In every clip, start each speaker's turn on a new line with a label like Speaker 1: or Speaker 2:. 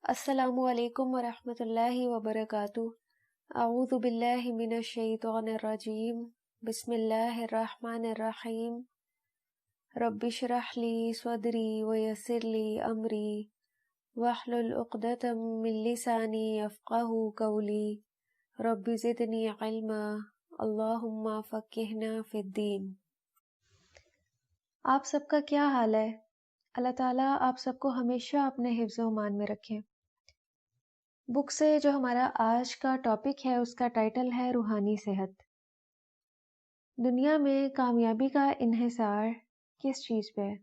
Speaker 1: السلام علیکم ورحمۃ اللہ وبرکاتہ۔ اعوذ باللہ من الشیطان الرجیم، بسم اللہ الرحمن الرحیم۔ رب اشرح لی صدری ویسر لی امری واحلل عقدۃ من لسانی یفقہوا قولی رب زدنی علما اللہم فقہنا فی الدین۔ آپ سب کا کیا حال ہے؟ اللہ تعالیٰ آپ سب کو ہمیشہ اپنے حفظ و امان میں رکھیں۔ بک سے جو ہمارا آج کا ٹاپک ہے اس کا ٹائٹل ہے روحانی صحت۔ دنیا میں کامیابی کا انحصار کس چیز پہ ہے؟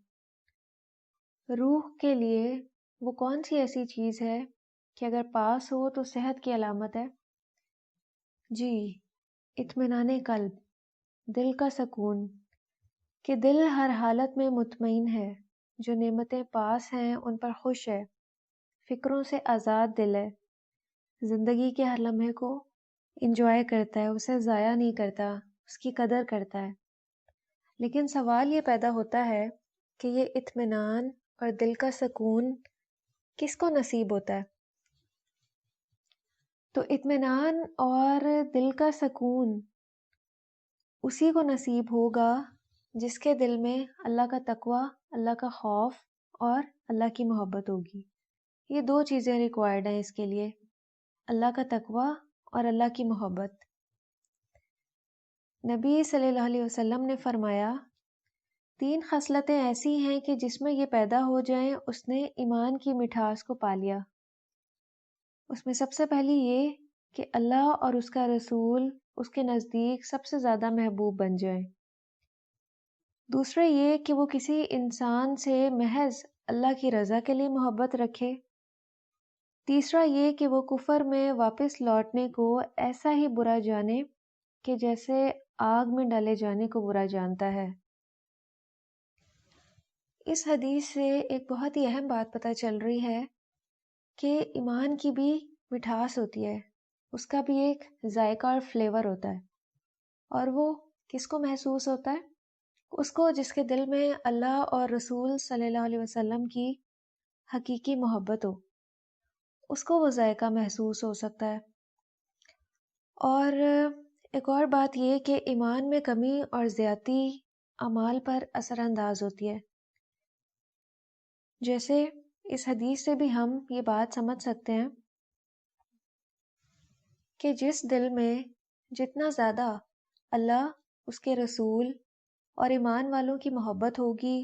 Speaker 1: روح کے لیے وہ کون سی ایسی چیز ہے کہ اگر پاس ہو تو صحت کی علامت ہے؟ جی، اطمینان قلب، دل کا سکون، کہ دل ہر حالت میں مطمئن ہے، جو نعمتیں پاس ہیں ان پر خوش ہے، فکروں سے آزاد دل ہے، زندگی کے ہر لمحے کو انجوائے کرتا ہے، اسے ضائع نہیں کرتا، اس کی قدر کرتا ہے۔ لیکن سوال یہ پیدا ہوتا ہے کہ یہ اطمینان اور دل کا سکون کس کو نصیب ہوتا ہے؟ تو اطمینان اور دل کا سکون اسی کو نصیب ہوگا جس کے دل میں اللہ کا تقویٰ، اللہ کا خوف اور اللہ کی محبت ہوگی۔ یہ دو چیزیں ریکوائرڈ ہیں اس کے لیے، اللہ کا تقویٰ اور اللہ کی محبت۔ نبی صلی اللہ علیہ وسلم نے فرمایا، 3 خصلتیں ایسی ہیں کہ جس میں یہ پیدا ہو جائیں اس نے ایمان کی مٹھاس کو پا لیا۔ اس میں سب سے پہلی یہ کہ اللہ اور اس کا رسول اس کے نزدیک سب سے زیادہ محبوب بن جائیں۔ دوسرا یہ کہ وہ کسی انسان سے محض اللہ کی رضا کے لیے محبت رکھے۔ تیسرا یہ کہ وہ کفر میں واپس لوٹنے کو ایسا ہی برا جانے کہ جیسے آگ میں ڈالے جانے کو برا جانتا ہے۔ اس حدیث سے ایک بہت ہی اہم بات پتہ چل رہی ہے کہ ایمان کی بھی مٹھاس ہوتی ہے، اس کا بھی ایک ذائقہ اور فلیور ہوتا ہے، اور وہ کس کو محسوس ہوتا ہے؟ اس کو جس کے دل میں اللہ اور رسول صلی اللہ علیہ وسلم کی حقیقی محبت ہو، اس کو وہ ذائقہ محسوس ہو سکتا ہے۔ اور ایک اور بات یہ کہ ایمان میں کمی اور زیادتی اعمال پر اثر انداز ہوتی ہے۔ جیسے اس حدیث سے بھی ہم یہ بات سمجھ سکتے ہیں کہ جس دل میں جتنا زیادہ اللہ، اس کے رسول اور ایمان والوں کی محبت ہوگی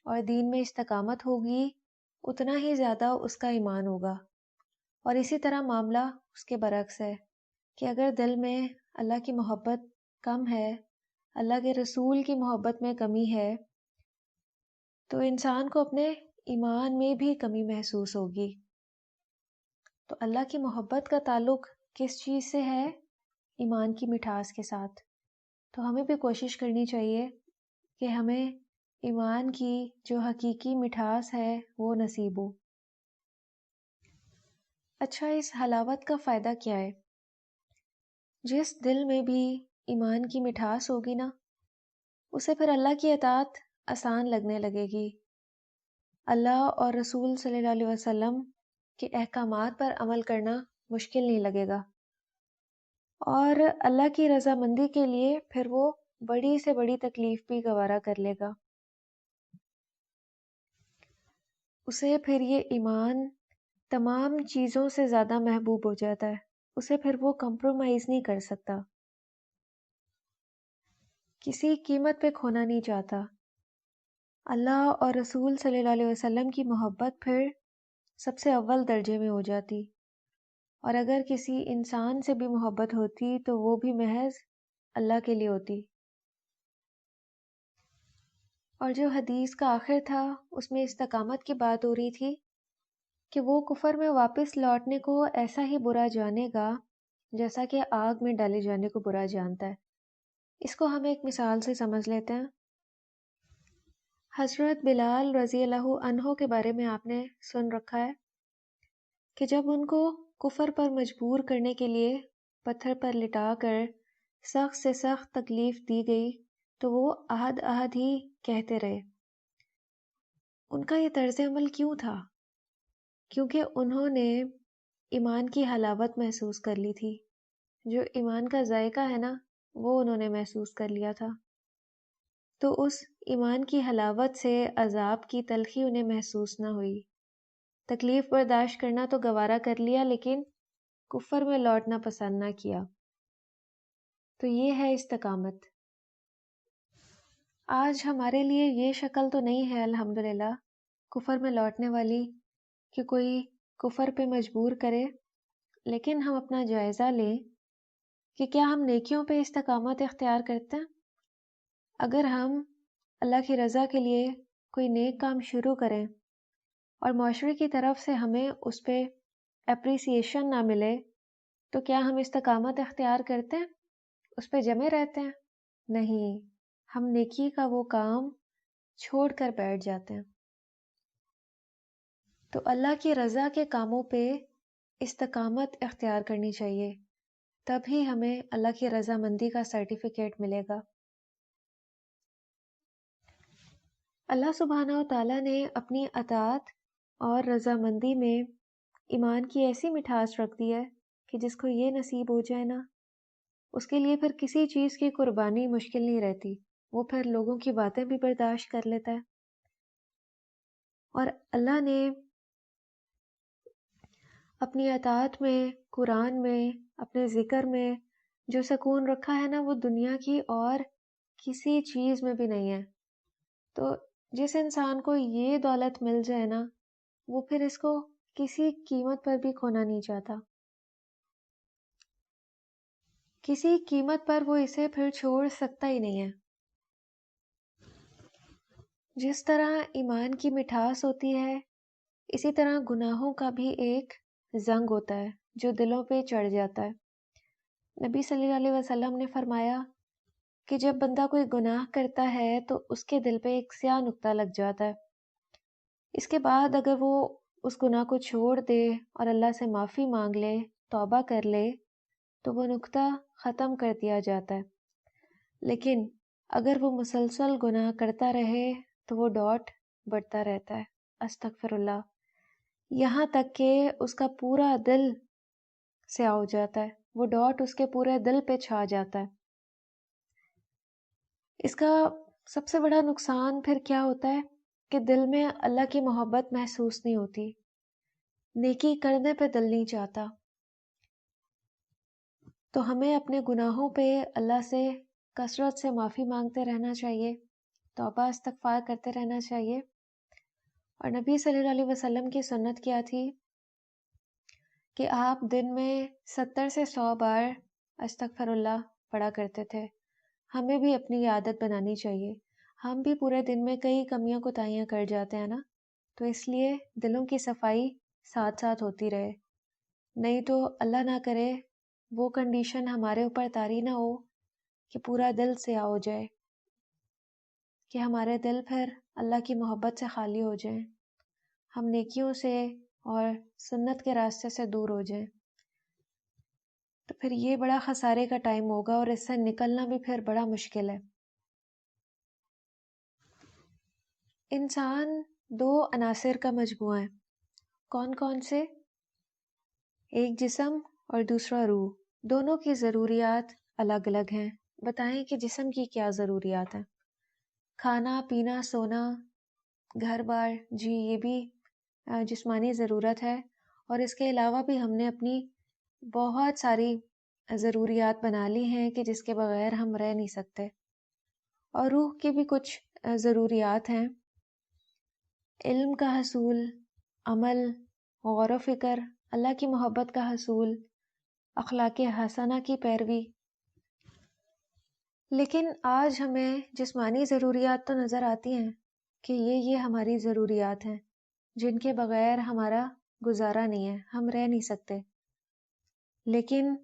Speaker 1: اور دین میں استقامت ہوگی، اتنا ہی زیادہ اس کا ایمان ہوگا۔ اور اسی طرح معاملہ اس کے برعکس ہے کہ اگر دل میں اللہ کی محبت کم ہے، اللہ کے رسول کی محبت میں کمی ہے، تو انسان کو اپنے ایمان میں بھی کمی محسوس ہوگی۔ تو اللہ کی محبت کا تعلق کس چیز سے ہے؟ ایمان کی مٹھاس کے ساتھ۔ تو ہمیں بھی کوشش کرنی چاہیے کہ ہمیں ایمان کی جو حقیقی مٹھاس ہے وہ نصیب ہو۔ اچھا، اس حلاوت کا فائدہ کیا ہے؟ جس دل میں بھی ایمان کی مٹھاس ہوگی نا، اسے پھر اللہ کی اطاعت آسان لگنے لگے گی، اللہ اور رسول صلی اللہ علیہ وسلم کے احکامات پر عمل کرنا مشکل نہیں لگے گا، اور اللہ کی رضامندی کے لیے پھر وہ بڑی سے بڑی تکلیف بھی گوارا کر لے گا۔ اسے پھر یہ ایمان تمام چیزوں سے زیادہ محبوب ہو جاتا ہے، اسے پھر وہ کمپرومائز نہیں کر سکتا، کسی قیمت پہ کھونا نہیں چاہتا۔ اللہ اور رسول صلی اللہ علیہ وسلم کی محبت پھر سب سے اول درجے میں ہو جاتی، اور اگر کسی انسان سے بھی محبت ہوتی تو وہ بھی محض اللہ کے لیے ہوتی۔ اور جو حدیث کا آخر تھا اس میں استقامت کی بات ہو رہی تھی کہ وہ کفر میں واپس لوٹنے کو ایسا ہی برا جانے گا جیسا کہ آگ میں ڈالے جانے کو برا جانتا ہے۔ اس کو ہم ایک مثال سے سمجھ لیتے ہیں۔ حضرت بلال رضی اللہ عنہ کے بارے میں آپ نے سن رکھا ہے کہ جب ان کو کفر پر مجبور کرنے کے لیے پتھر پر لٹا کر سخت سے سخت تکلیف دی گئی تو وہ احد احد ہی کہتے رہے۔ ان کا یہ طرز عمل کیوں تھا؟ کیونکہ انہوں نے ایمان کی حلاوت محسوس کر لی تھی. جو ایمان کا ذائقہ ہے نا وہ انہوں نے محسوس کر لیا تھا. تو اس ایمان کی حلاوت سے عذاب کی تلخی انہیں محسوس نہ ہوئی. تکلیف برداشت کرنا تو گوارا کر لیا لیکن کفر میں لوٹنا پسند نہ کیا. تو یہ ہے استقامت. آج ہمارے لیے یہ شکل تو نہیں ہے الحمدللہ کفر میں لوٹنے والی کہ کوئی کفر پہ مجبور کرے، لیکن ہم اپنا جائزہ لیں کہ کیا ہم نیکیوں پہ استقامت اختیار کرتے ہیں؟ اگر ہم اللہ کی رضا کے لیے کوئی نیک کام شروع کریں اور معاشرے کی طرف سے ہمیں اس پہ اپریسیشن نہ ملے تو کیا ہم استقامت اختیار کرتے ہیں؟ اس پہ جمے رہتے ہیں؟ نہیں، ہم نیکی کا وہ کام چھوڑ کر بیٹھ جاتے ہیں. تو اللہ کی رضا کے کاموں پہ استقامت اختیار کرنی چاہیے، تب ہی ہمیں اللہ کی رضا مندی کا سرٹیفکیٹ ملے گا. اللہ سبحانہ و تعالیٰ نے اپنی اطاعت اور رضامندی میں ایمان کی ایسی مٹھاس رکھ دی ہے کہ جس کو یہ نصیب ہو جائے نا، اس کے لیے پھر کسی چیز کی قربانی مشکل نہیں رہتی. وہ پھر لوگوں کی باتیں بھی برداشت کر لیتا ہے. اور اللہ نے اپنی اطاعت میں، قرآن میں، اپنے ذکر میں جو سکون رکھا ہے نا وہ دنیا کی اور کسی چیز میں بھی نہیں ہے. تو جس انسان کو یہ دولت مل جائے نا وہ پھر اس کو کسی قیمت پر بھی کھونا نہیں چاہتا. کسی قیمت پر وہ اسے پھر چھوڑ سکتا ہی نہیں ہے. جس طرح ایمان کی مٹھاس ہوتی ہے اسی طرح گناہوں کا بھی ایک زنگ ہوتا ہے جو دلوں پہ چڑھ جاتا ہے. نبی صلی اللہ علیہ وسلم نے فرمایا کہ جب بندہ کوئی گناہ کرتا ہے تو اس کے دل پہ ایک سیاہ نقطہ لگ جاتا ہے. اس کے بعد اگر وہ اس گناہ کو چھوڑ دے اور اللہ سے معافی مانگ لے، توبہ کر لے تو وہ نقطہ ختم کر دیا جاتا ہے. لیکن اگر وہ مسلسل گناہ کرتا رہے تو وہ ڈاٹ بڑھتا رہتا ہے، استغفر اللہ، یہاں تک کہ اس کا پورا دل سیاہ ہو جاتا ہے. وہ ڈاٹ اس کے پورے دل پہ چھا جاتا ہے. اس کا سب سے بڑا نقصان پھر کیا ہوتا ہے کہ دل میں اللہ کی محبت محسوس نہیں ہوتی، نیکی کرنے پہ دل نہیں چاہتا. تو ہمیں اپنے گناہوں پہ اللہ سے کثرت سے معافی مانگتے رہنا چاہیے، توبہ استغفار کرتے رہنا چاہیے. اور نبی صلی اللہ علیہ وسلم کی سنت کیا تھی کہ آپ دن میں 70 سے 100 بار استغفر اللہ پڑھا کرتے تھے. ہمیں بھی اپنی عادت بنانی چاہیے. ہم بھی پورے دن میں کئی کمیاں کوتاہیاں کر جاتے ہیں نا، تو اس لیے دلوں کی صفائی ساتھ ساتھ ہوتی رہے. نہیں تو اللہ نہ کرے وہ کنڈیشن ہمارے اوپر طاری نہ ہو کہ پورا دل سیاہ ہو جائے، کہ ہمارے دل پھر اللہ کی محبت سے خالی ہو جائیں، ہم نیکیوں سے اور سنت کے راستے سے دور ہو جائیں. تو پھر یہ بڑا خسارے کا ٹائم ہوگا اور اس سے نکلنا بھی پھر بڑا مشکل ہے. انسان 2 عناصر کا مجموعہ ہے. کون کون سے؟ ایک جسم اور دوسرا روح. دونوں کی ضروریات الگ الگ ہیں. بتائیں کہ جسم کی کیا ضروریات ہیں؟ کھانا، پینا، سونا، گھر بار، جی یہ بھی جسمانی ضرورت ہے. اور اس کے علاوہ بھی ہم نے اپنی بہت ساری ضروریات بنا لی ہیں کہ جس کے بغیر ہم رہ نہیں سکتے. اور روح کی بھی کچھ ضروریات ہیں: علم کا حصول، عمل، غور و فکر، اللہ کی محبت کا حصول، اخلاق حسنہ کی پیروی. لیکن آج ہمیں جسمانی ضروریات تو نظر آتی ہیں کہ یہ ہماری ضروریات ہیں جن کے بغیر ہمارا گزارا نہیں ہے، ہم رہ نہیں سکتے. لیکن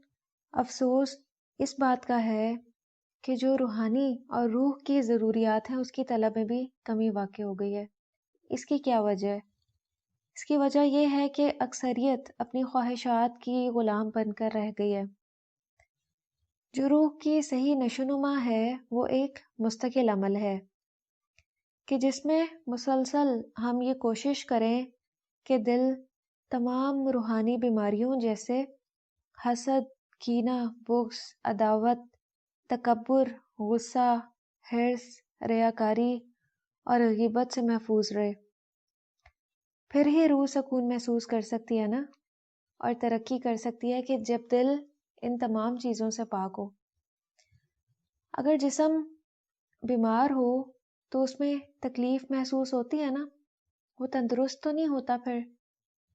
Speaker 1: افسوس اس بات کا ہے کہ جو روحانی اور روح کی ضروریات ہیں اس کی طلب میں بھی کمی واقع ہو گئی ہے. اس کی کیا وجہ ہے؟ اس کی وجہ یہ ہے کہ اکثریت اپنی خواہشات کی غلام بن کر رہ گئی ہے. جو روح کی صحیح نشوونما ہے وہ ایک مستقل عمل ہے کہ جس میں مسلسل ہم یہ کوشش کریں کہ دل تمام روحانی بیماریوں جیسے حسد، کینہ، بغض، عداوت، تکبر، غصہ، حرص، ریاکاری اور غیبت سے محفوظ رہے۔ پھر ہی روح سکون محسوس کر سکتی ہے نا، اور ترقی کر سکتی ہے کہ جب دل ان تمام چیزوں سے پاک ہو۔ اگر جسم بیمار ہو تو اس میں تکلیف محسوس ہوتی ہے نا، وہ تندرست تو نہیں ہوتا پھر۔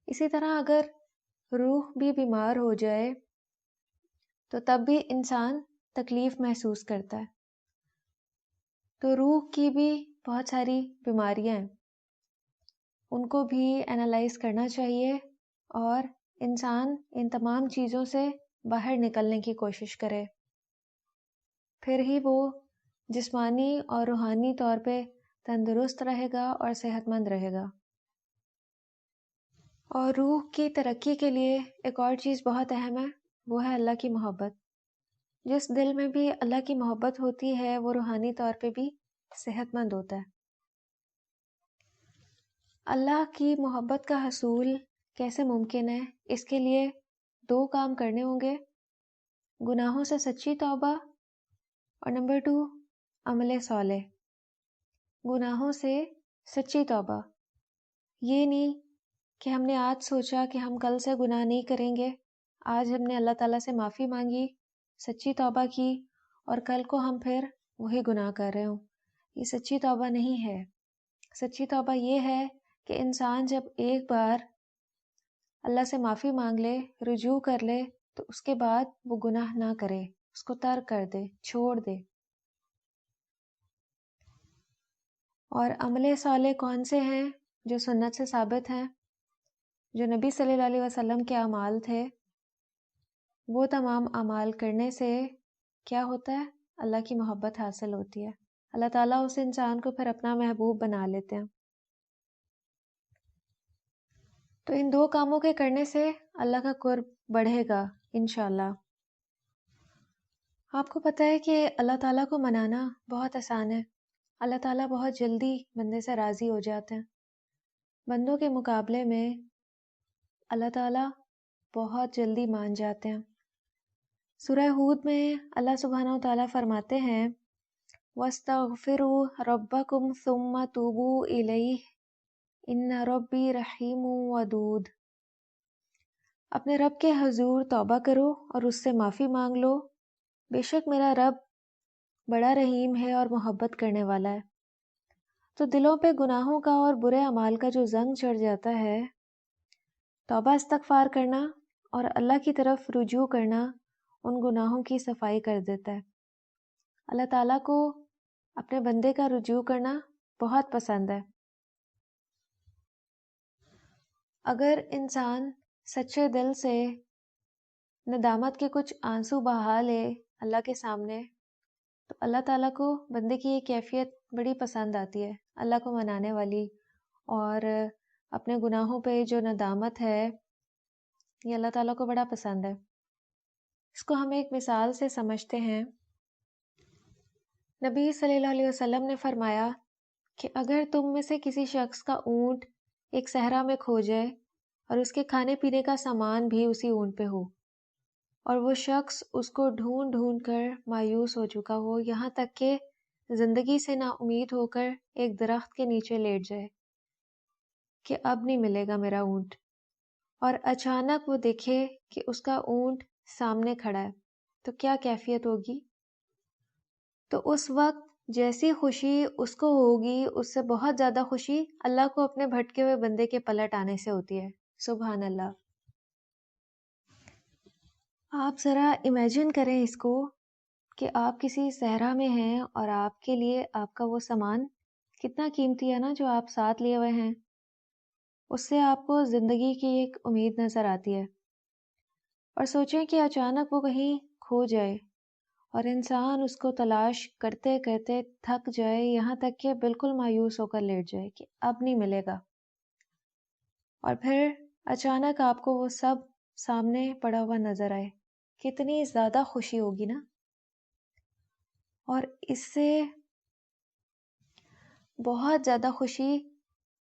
Speaker 1: اسی طرح اگر روح بھی بیمار ہو جائے تو تب بھی انسان تکلیف محسوس کرتا ہے۔ تو روح کی بھی بہت ساری بیماریاں ہیں، ان کو بھی انالائز کرنا چاہیے اور انسان ان تمام چیزوں سے باہر نکلنے کی کوشش کرے، پھر ہی وہ جسمانی اور روحانی طور پہ تندرست رہے گا اور صحت مند رہے گا۔ اور روح کی ترقی کے لیے ایک اور چیز بہت اہم ہے، وہ ہے اللہ کی محبت۔ جس دل میں بھی اللہ کی محبت ہوتی ہے وہ روحانی طور پہ بھی صحت مند ہوتا ہے۔ اللہ کی محبت کا حصول کیسے ممکن ہے؟ اس کے لیے 2 کام کرنے ہوں گے، گناہوں سے سچی توبہ اور نمبر 2 عمل صالح۔ گناہوں سے سچی توبہ، یہ نہیں کہ ہم نے آج سوچا کہ ہم کل سے گناہ نہیں کریں گے، آج ہم نے اللہ تعالیٰ سے معافی مانگی، سچی توبہ کی، اور کل کو ہم پھر وہی گناہ کر رہے ہوں۔ یہ سچی توبہ نہیں ہے۔ سچی توبہ یہ ہے کہ انسان جب ایک بار اللہ سے معافی مانگ لے، رجوع کر لے، تو اس کے بعد وہ گناہ نہ کرے، اس کو ترک کر دے، چھوڑ دے۔ اور عمل صالح کون سے ہیں؟ جو سنت سے ثابت ہیں، جو نبی صلی اللہ علیہ وسلم کے اعمال تھے۔ وہ تمام اعمال کرنے سے کیا ہوتا ہے؟ اللہ کی محبت حاصل ہوتی ہے، اللہ تعالیٰ اس انسان کو پھر اپنا محبوب بنا لیتے ہیں۔ تو ان 2 کاموں کے کرنے سے اللہ کا قرب بڑھے گا انشاءاللہ۔ آپ کو پتہ ہے کہ اللہ تعالیٰ کو منانا بہت آسان ہے، اللہ تعالیٰ بہت جلدی بندے سے راضی ہو جاتے ہیں۔ بندوں کے مقابلے میں اللہ تعالیٰ بہت جلدی مان جاتے ہیں۔ سورہ ہود میں اللہ سبحانہ و تعالیٰ فرماتے ہیں وَاسْتَغْفِرُوا رَبَّكُمْ ثُمَّ تُوبُوا إِلَيْهِ إِنَّ رَبِّي رَحِيمٌ وَدُودٌ۔ اپنے رب کے حضور توبہ کرو اور اس سے معافی مانگ لو، بے شک میرا رب بڑا رحیم ہے اور محبت کرنے والا ہے۔ تو دلوں پہ گناہوں کا اور برے اعمال کا جو زنگ چڑھ جاتا ہے، توبہ استغفار کرنا اور اللہ کی طرف رجوع کرنا ان گناہوں کی صفائی کر دیتا ہے۔ اللہ تعالیٰ کو اپنے بندے کا رجوع کرنا بہت پسند ہے۔ اگر انسان سچے دل سے ندامت کے کچھ آنسو بہا لے اللہ کے سامنے، تو اللہ تعالیٰ کو بندے کی یہ کیفیت بڑی پسند آتی ہے، اللہ کو منانے والی، اور اپنے گناہوں پہ جو ندامت ہے یہ اللہ تعالیٰ کو بڑا پسند ہے۔ اس کو ہم ایک مثال سے سمجھتے ہیں۔ نبی صلی اللہ علیہ وسلم نے فرمایا کہ اگر تم میں سے کسی شخص کا اونٹ ایک صحرا میں کھو جائے اور اس کے کھانے پینے کا سامان بھی اسی اونٹ پہ ہو، اور وہ شخص اس کو ڈھونڈ ڈھونڈ کر مایوس ہو چکا ہو، یہاں تک کہ زندگی سے نا امید ہو کر ایک درخت کے نیچے لیٹ جائے کہ اب نہیں ملے گا میرا اونٹ، اور اچانک وہ دیکھے کہ اس کا اونٹ سامنے کھڑا ہے، تو کیا کیفیت ہوگی؟ تو اس وقت جیسی خوشی اس کو ہوگی، اس سے بہت زیادہ خوشی اللہ کو اپنے بھٹکے ہوئے بندے کے پلٹ آنے سے ہوتی ہے۔ سبحان اللہ۔ آپ ذرا امیجن کریں اس کو کہ آپ کسی صحرا میں ہیں اور آپ کے لیے آپ کا وہ سامان کتنا قیمتی ہے نا جو آپ ساتھ لیے ہوئے ہیں، اس سے آپ کو زندگی کی ایک امید نظر آتی ہے، اور سوچیں کہ اچانک وہ کہیں کھو جائے اور انسان اس کو تلاش کرتے کرتے تھک جائے، یہاں تک کہ بالکل مایوس ہو کر لیٹ جائے کہ اب نہیں ملے گا، اور پھر اچانک آپ کو وہ سب سامنے پڑا ہوا نظر آئے، کتنی زیادہ خوشی ہوگی نا۔ اور اس سے بہت زیادہ خوشی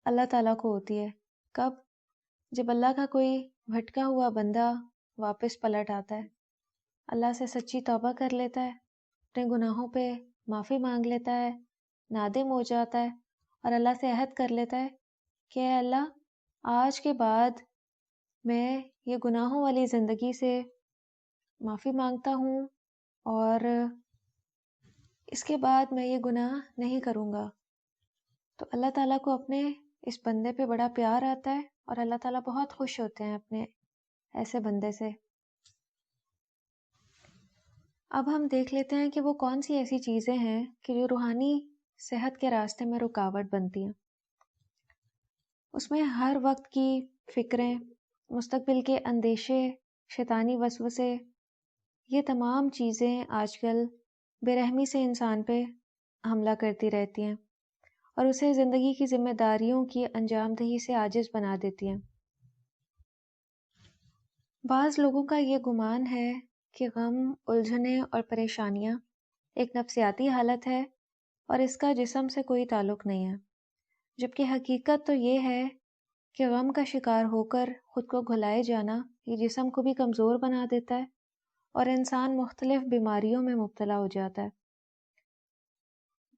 Speaker 1: اللہ تعالیٰ کو ہوتی ہے۔ کب؟ جب اللہ کا کوئی بھٹکا ہوا بندہ واپس پلٹ آتا ہے، اللہ سے سچی توبہ کر لیتا ہے، اپنے گناہوں پہ معافی مانگ لیتا ہے، نادم ہو جاتا ہے اور اللہ سے عہد کر لیتا ہے کہ اے اللہ، آج کے بعد میں یہ گناہوں والی زندگی سے معافی مانگتا ہوں اور اس کے بعد میں یہ گناہ نہیں کروں گا، تو اللہ تعالیٰ کو اپنے اس بندے پہ بڑا پیار آتا ہے اور اللہ تعالیٰ بہت خوش ہوتے ہیں اپنے ایسے بندے سے۔ اب ہم دیکھ لیتے ہیں کہ وہ کون سی ایسی چیزیں ہیں کہ جو روحانی صحت کے راستے میں رکاوٹ بنتی ہیں۔ اس میں ہر وقت کی فکریں، مستقبل کے اندیشے، شیطانی وسوسے، یہ تمام چیزیں آج کل بے رحمی سے انسان پہ حملہ کرتی رہتی ہیں اور اسے زندگی کی ذمہ داریوں کی انجام دہی سے عاجز بنا دیتی ہیں۔ بعض لوگوں کا یہ گمان ہے کہ غم، الجھنیں اور پریشانیاں ایک نفسیاتی حالت ہے اور اس کا جسم سے کوئی تعلق نہیں ہے، جبکہ حقیقت تو یہ ہے کہ غم کا شکار ہو کر خود کو گھلائے جانا یہ جسم کو بھی کمزور بنا دیتا ہے اور انسان مختلف بیماریوں میں مبتلا ہو جاتا ہے۔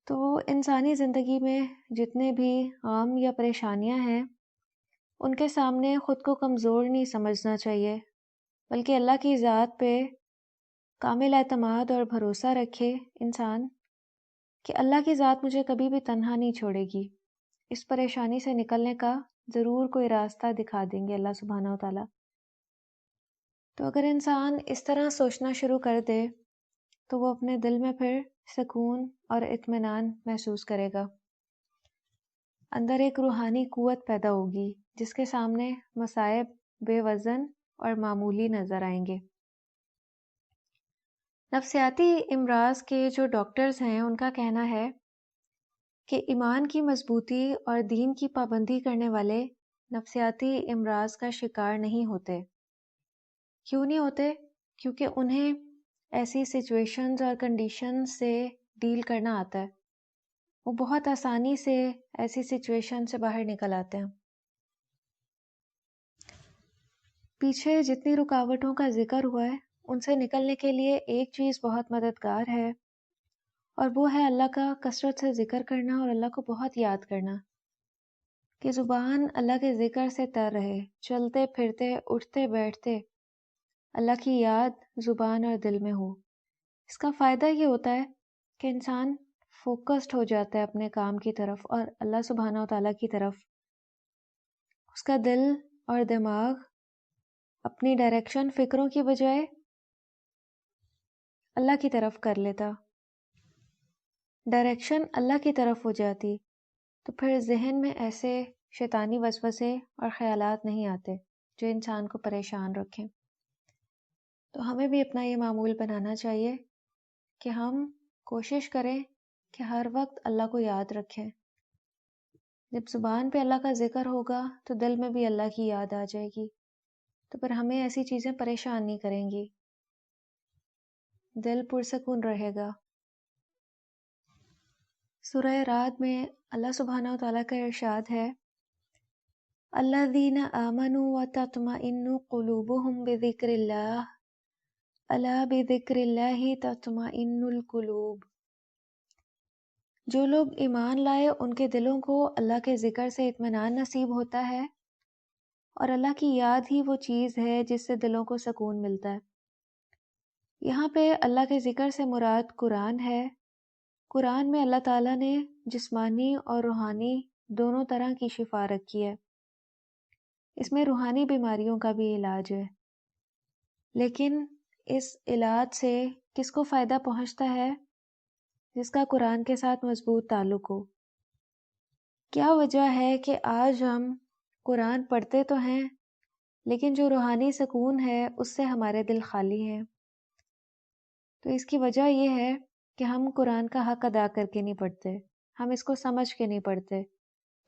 Speaker 1: تو انسانی زندگی میں جتنے بھی غم یا پریشانیاں ہیں ان کے سامنے خود کو کمزور نہیں سمجھنا چاہیے، بلکہ اللہ کی ذات پہ کامل اعتماد اور بھروسہ رکھے انسان کہ اللہ کی ذات مجھے کبھی بھی تنہا نہیں چھوڑے گی، اس پریشانی سے نکلنے کا ضرور کوئی راستہ دکھا دیں گے اللہ سبحانہ و تعالیٰ۔ تو اگر انسان اس طرح سوچنا شروع کر دے تو وہ اپنے دل میں پھر سکون اور اطمینان محسوس کرے گا، اندر ایک روحانی قوت پیدا ہوگی جس کے سامنے مصائب بے وزن اور معمولی نظر آئیں گے۔ نفسیاتی امراض کے جو ڈاکٹرز ہیں ان کا کہنا ہے کہ ایمان کی مضبوطی اور دین کی پابندی کرنے والے نفسیاتی امراض کا شکار نہیں ہوتے۔ کیوں نہیں ہوتے؟ کیونکہ انہیں ایسی سچویشنز اور کنڈیشنز سے ڈیل کرنا آتا ہے، وہ بہت آسانی سے ایسی سچویشن سے باہر نکل آتے ہیں۔ پیچھے جتنی رکاوٹوں کا ذکر ہوا ہے ان سے نکلنے کے لیے ایک چیز بہت مددگار ہے اور وہ ہے اللہ کا کثرت سے ذکر کرنا اور اللہ کو بہت یاد کرنا، کہ زبان اللہ کے ذکر سے تر رہے، چلتے پھرتے اٹھتے بیٹھتے اللہ کی یاد زبان اور دل میں ہو۔ اس کا فائدہ یہ ہوتا ہے کہ انسان فوکسڈ ہو جاتا ہے اپنے کام کی طرف اور اللہ سبحانہ و تعالیٰ کی طرف، اس کا دل اور دماغ اپنی ڈائریکشن فکروں کی بجائے اللہ کی طرف کر لیتا، ڈائریکشن اللہ کی طرف ہو جاتی، تو پھر ذہن میں ایسے شیطانی وسوسے اور خیالات نہیں آتے جو انسان کو پریشان رکھیں۔ تو ہمیں بھی اپنا یہ معمول بنانا چاہیے کہ ہم کوشش کریں کہ ہر وقت اللہ کو یاد رکھیں۔ جب زبان پہ اللہ کا ذکر ہوگا تو دل میں بھی اللہ کی یاد آ جائے گی، تو پھر ہمیں ایسی چیزیں پریشان نہیں کریں گی، دل پرسکون رہے گا۔ سورہ رعد میں اللہ سبحانہ و تعالیٰ کا ارشاد ہے، الذین آمنوا وتطمئن قلوبهم بذکر اللہ الا بذکر اللہ تطمئن القلوب۔ جو لوگ ایمان لائے ان کے دلوں کو اللہ کے ذکر سے اطمینان نصیب ہوتا ہے، اور اللہ کی یاد ہی وہ چیز ہے جس سے دلوں کو سکون ملتا ہے۔ یہاں پہ اللہ کے ذکر سے مراد قرآن ہے۔ قرآن میں اللہ تعالیٰ نے جسمانی اور روحانی دونوں طرح کی شفا رکھی ہے، اس میں روحانی بیماریوں کا بھی علاج ہے، لیکن اس علاج سے کس کو فائدہ پہنچتا ہے؟ جس کا قرآن کے ساتھ مضبوط تعلق ہو۔ کیا وجہ ہے کہ آج ہم قرآن پڑھتے تو ہیں لیکن جو روحانی سکون ہے اس سے ہمارے دل خالی ہیں؟ تو اس کی وجہ یہ ہے کہ ہم قرآن کا حق ادا کر کے نہیں پڑھتے، ہم اس کو سمجھ کے نہیں پڑھتے،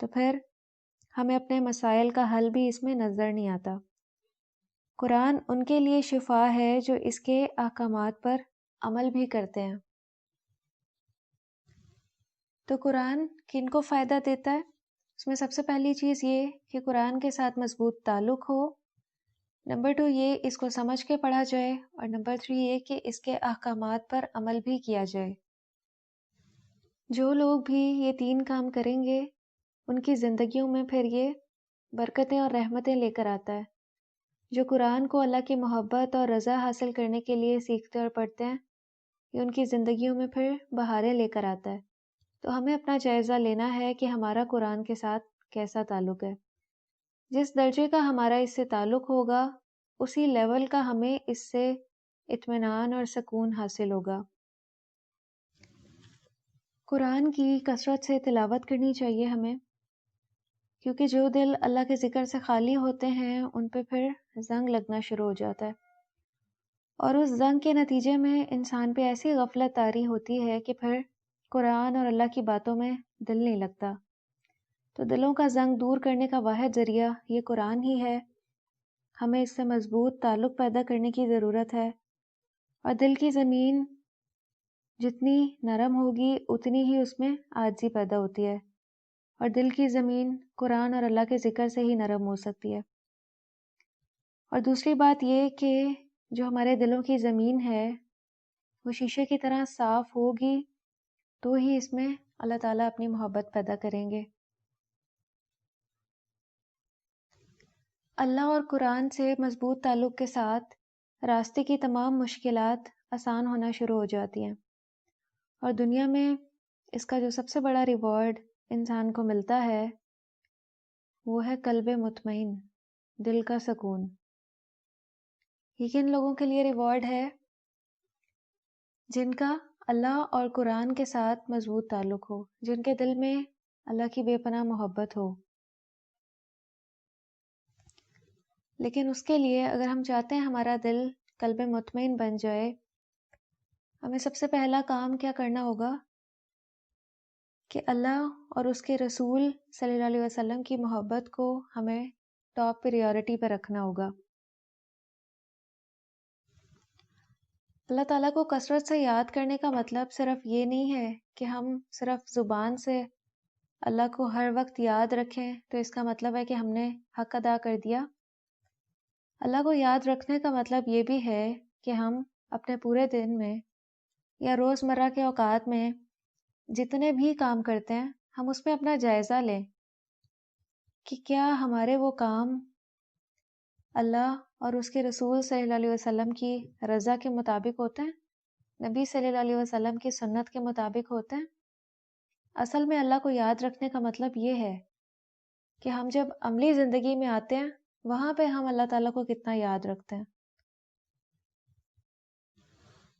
Speaker 1: تو پھر ہمیں اپنے مسائل کا حل بھی اس میں نظر نہیں آتا۔ قرآن ان کے لیے شفا ہے جو اس کے احکامات پر عمل بھی کرتے ہیں۔ تو قرآن کن کو فائدہ دیتا ہے؟ اس میں سب سے پہلی چیز یہ کہ قرآن کے ساتھ مضبوط تعلق ہو، نمبر 2 یہ اس کو سمجھ کے پڑھا جائے، اور نمبر 3 یہ کہ اس کے احکامات پر عمل بھی کیا جائے۔ جو لوگ بھی یہ 3 کام کریں گے ان کی زندگیوں میں پھر یہ برکتیں اور رحمتیں لے کر آتا ہے۔ جو قرآن کو اللہ کی محبت اور رضا حاصل کرنے کے لیے سیکھتے اور پڑھتے ہیں، یہ ان کی زندگیوں میں پھر بہاریں لے کر آتا ہے۔ تو ہمیں اپنا جائزہ لینا ہے کہ ہمارا قرآن کے ساتھ کیسا تعلق ہے۔ جس درجے کا ہمارا اس سے تعلق ہوگا، اسی لیول کا ہمیں اس سے اطمینان اور سکون حاصل ہوگا۔ قرآن کی کثرت سے تلاوت کرنی چاہیے ہمیں، کیونکہ جو دل اللہ کے ذکر سے خالی ہوتے ہیں ان پہ پھر زنگ لگنا شروع ہو جاتا ہے، اور اس زنگ کے نتیجے میں انسان پہ ایسی غفلت طاری ہوتی ہے کہ پھر قرآن اور اللہ کی باتوں میں دل نہیں لگتا۔ تو دلوں کا زنگ دور کرنے کا واحد ذریعہ یہ قرآن ہی ہے۔ ہمیں اس سے مضبوط تعلق پیدا کرنے کی ضرورت ہے، اور دل کی زمین جتنی نرم ہوگی اتنی ہی اس میں عاجزی پیدا ہوتی ہے، اور دل کی زمین قرآن اور اللہ کے ذکر سے ہی نرم ہو سکتی ہے۔ اور دوسری بات یہ کہ جو ہمارے دلوں کی زمین ہے وہ شیشے کی طرح صاف ہوگی تو ہی اس میں اللہ تعالیٰ اپنی محبت پیدا کریں گے۔ اللہ اور قرآن سے مضبوط تعلق کے ساتھ راستے کی تمام مشکلات آسان ہونا شروع ہو جاتی ہیں، اور دنیا میں اس کا جو سب سے بڑا ریوارڈ انسان کو ملتا ہے وہ ہے قلب مطمئن، دل کا سکون۔ یہ کن لوگوں کے لیے ریوارڈ ہے؟ جن کا اللہ اور قرآن کے ساتھ مضبوط تعلق ہو، جن کے دل میں اللہ کی بے پناہ محبت ہو۔ لیکن اس کے لیے اگر ہم چاہتے ہیں ہمارا دل قلب مطمئن بن جائے، ہمیں سب سے پہلا کام کیا کرنا ہوگا کہ اللہ اور اس کے رسول صلی اللہ علیہ وسلم کی محبت کو ہمیں ٹاپ پریورٹی پہ رکھنا ہوگا۔ اللہ تعالیٰ کو کثرت سے یاد کرنے کا مطلب صرف یہ نہیں ہے کہ ہم صرف زبان سے اللہ کو ہر وقت یاد رکھیں تو اس کا مطلب ہے کہ ہم نے حق ادا کر دیا۔ اللہ کو یاد رکھنے کا مطلب یہ بھی ہے کہ ہم اپنے پورے دن میں یا روزمرہ کے اوقات میں جتنے بھی کام کرتے ہیں ہم اس میں اپنا جائزہ لیں کہ کیا ہمارے وہ کام اللہ اور اس کے رسول صلی اللہ علیہ وسلم کی رضا کے مطابق ہوتے ہیں، نبی صلی اللہ علیہ وسلم کی سنت کے مطابق ہوتے ہیں۔ اصل میں اللہ کو یاد رکھنے کا مطلب یہ ہے کہ ہم جب عملی زندگی میں آتے ہیں وہاں پہ ہم اللہ تعالیٰ کو کتنا یاد رکھتے ہیں۔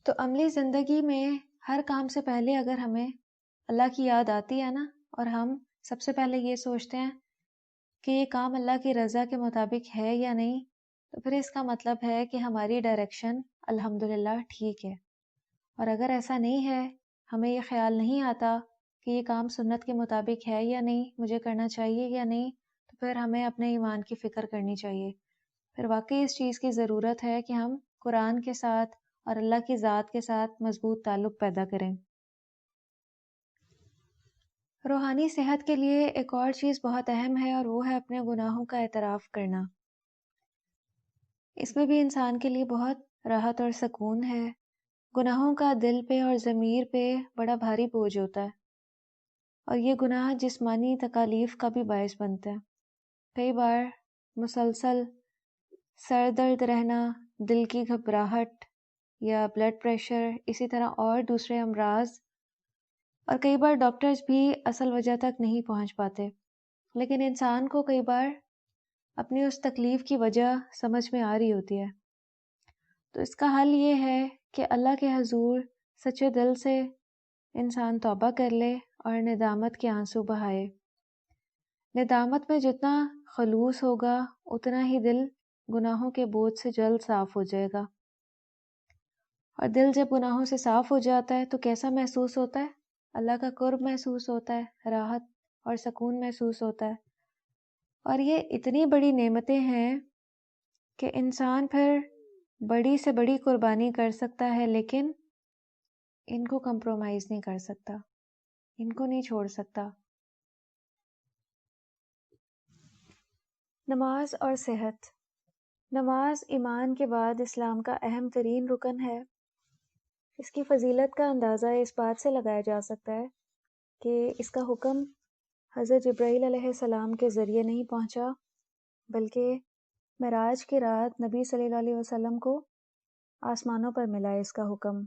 Speaker 1: تو عملی زندگی میں ہر کام سے پہلے اگر ہمیں اللہ کی یاد آتی ہے نا، اور ہم سب سے پہلے یہ سوچتے ہیں کہ یہ کام اللہ کی رضا کے مطابق ہے یا نہیں، تو پھر اس کا مطلب ہے کہ ہماری ڈائریکشن الحمدللہ ٹھیک ہے۔ اور اگر ایسا نہیں ہے، ہمیں یہ خیال نہیں آتا کہ یہ کام سنت کے مطابق ہے یا نہیں، مجھے کرنا چاہیے یا نہیں، تو پھر ہمیں اپنے ایمان کی فکر کرنی چاہیے۔ پھر واقعی اس چیز کی ضرورت ہے کہ ہم قرآن کے ساتھ اور اللہ کی ذات کے ساتھ مضبوط تعلق پیدا کریں۔ روحانی صحت کے لیے ایک اور چیز بہت اہم ہے، اور وہ ہے اپنے گناہوں کا اعتراف کرنا۔ اس میں بھی انسان کے لیے بہت راحت اور سکون ہے۔ گناہوں کا دل پہ اور ضمیر پہ بڑا بھاری بوجھ ہوتا ہے، اور یہ گناہ جسمانی تکالیف کا بھی باعث بنتے ہیں۔ کئی بار مسلسل سر درد رہنا، دل کی گھبراہٹ یا بلڈ پریشر، اسی طرح اور دوسرے امراض، اور کئی بار ڈاکٹرز بھی اصل وجہ تک نہیں پہنچ پاتے، لیکن انسان کو کئی بار اپنی اس تکلیف کی وجہ سمجھ میں آ رہی ہوتی ہے۔ تو اس کا حل یہ ہے کہ اللہ کے حضور سچے دل سے انسان توبہ کر لے اور ندامت کے آنسو بہائے۔ ندامت میں جتنا خلوص ہوگا اتنا ہی دل گناہوں کے بوجھ سے جلد صاف ہو جائے گا، اور دل جب گناہوں سے صاف ہو جاتا ہے تو کیسا محسوس ہوتا ہے؟ اللہ کا قرب محسوس ہوتا ہے، راحت اور سکون محسوس ہوتا ہے۔ اور یہ اتنی بڑی نعمتیں ہیں کہ انسان پھر بڑی سے بڑی قربانی کر سکتا ہے، لیکن ان کو کمپرومائز نہیں کر سکتا، ان کو نہیں چھوڑ سکتا۔ نماز اور صحت۔ نماز ایمان کے بعد اسلام کا اہم ترین رکن ہے۔ اس کی فضیلت کا اندازہ اس بات سے لگایا جا سکتا ہے کہ اس کا حکم حضرت جبرائیل علیہ السلام کے ذریعے نہیں پہنچا، بلکہ معراج کی رات نبی صلی اللہ علیہ وسلم کو آسمانوں پر ملا اس کا حکم۔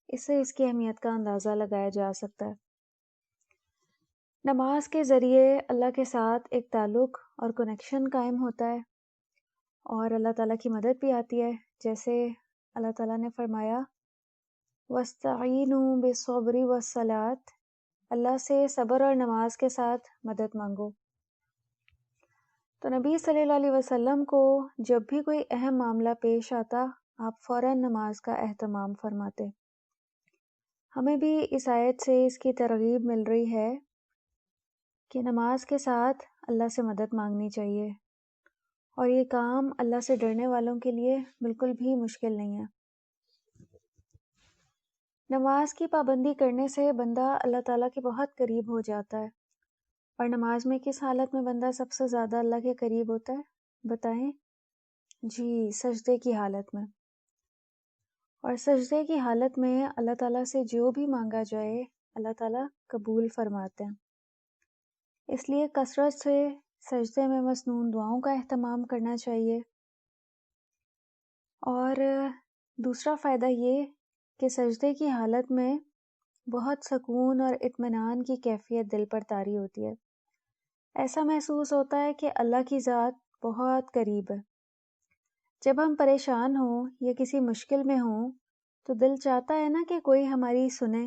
Speaker 1: اس سے اس کی اہمیت کا اندازہ لگایا جا سکتا ہے۔ نماز کے ذریعے اللہ کے ساتھ ایک تعلق اور کنیکشن قائم ہوتا ہے، اور اللہ تعالیٰ کی مدد بھی آتی ہے، جیسے اللہ تعالیٰ نے فرمایا وَاسْتَعِینُوا بِالصَّبْرِ وَالصَّلَاةِ، اللہ سے صبر اور نماز کے ساتھ مدد مانگو۔ تو نبی صلی اللہ علیہ وسلم کو جب بھی کوئی اہم معاملہ پیش آتا، آپ فوراً نماز کا اہتمام فرماتے۔ ہمیں بھی اس آیت سے اس کی ترغیب مل رہی ہے کہ نماز کے ساتھ اللہ سے مدد مانگنی چاہیے، اور یہ کام اللہ سے ڈرنے والوں کے لیے بالکل بھی مشکل نہیں ہے۔ نماز کی پابندی کرنے سے بندہ اللہ تعالیٰ کے بہت قریب ہو جاتا ہے۔ اور نماز میں کس حالت میں بندہ سب سے زیادہ اللہ کے قریب ہوتا ہے؟ بتائیں؟ جی، سجدے کی حالت میں۔ اور سجدے کی حالت میں اللہ تعالیٰ سے جو بھی مانگا جائے اللہ تعالیٰ قبول فرماتے ہیں۔ اس لیے کثرت سے سجدے میں مسنون دعاؤں کا اہتمام کرنا چاہیے۔ اور دوسرا فائدہ یہ کہ سجدے کی حالت میں بہت سکون اور اطمینان کی کیفیت دل پر طاری ہوتی ہے۔ ایسا محسوس ہوتا ہے کہ اللہ کی ذات بہت قریب ہے۔ جب ہم پریشان ہوں یا کسی مشکل میں ہوں تو دل چاہتا ہے نا کہ کوئی ہماری سنے،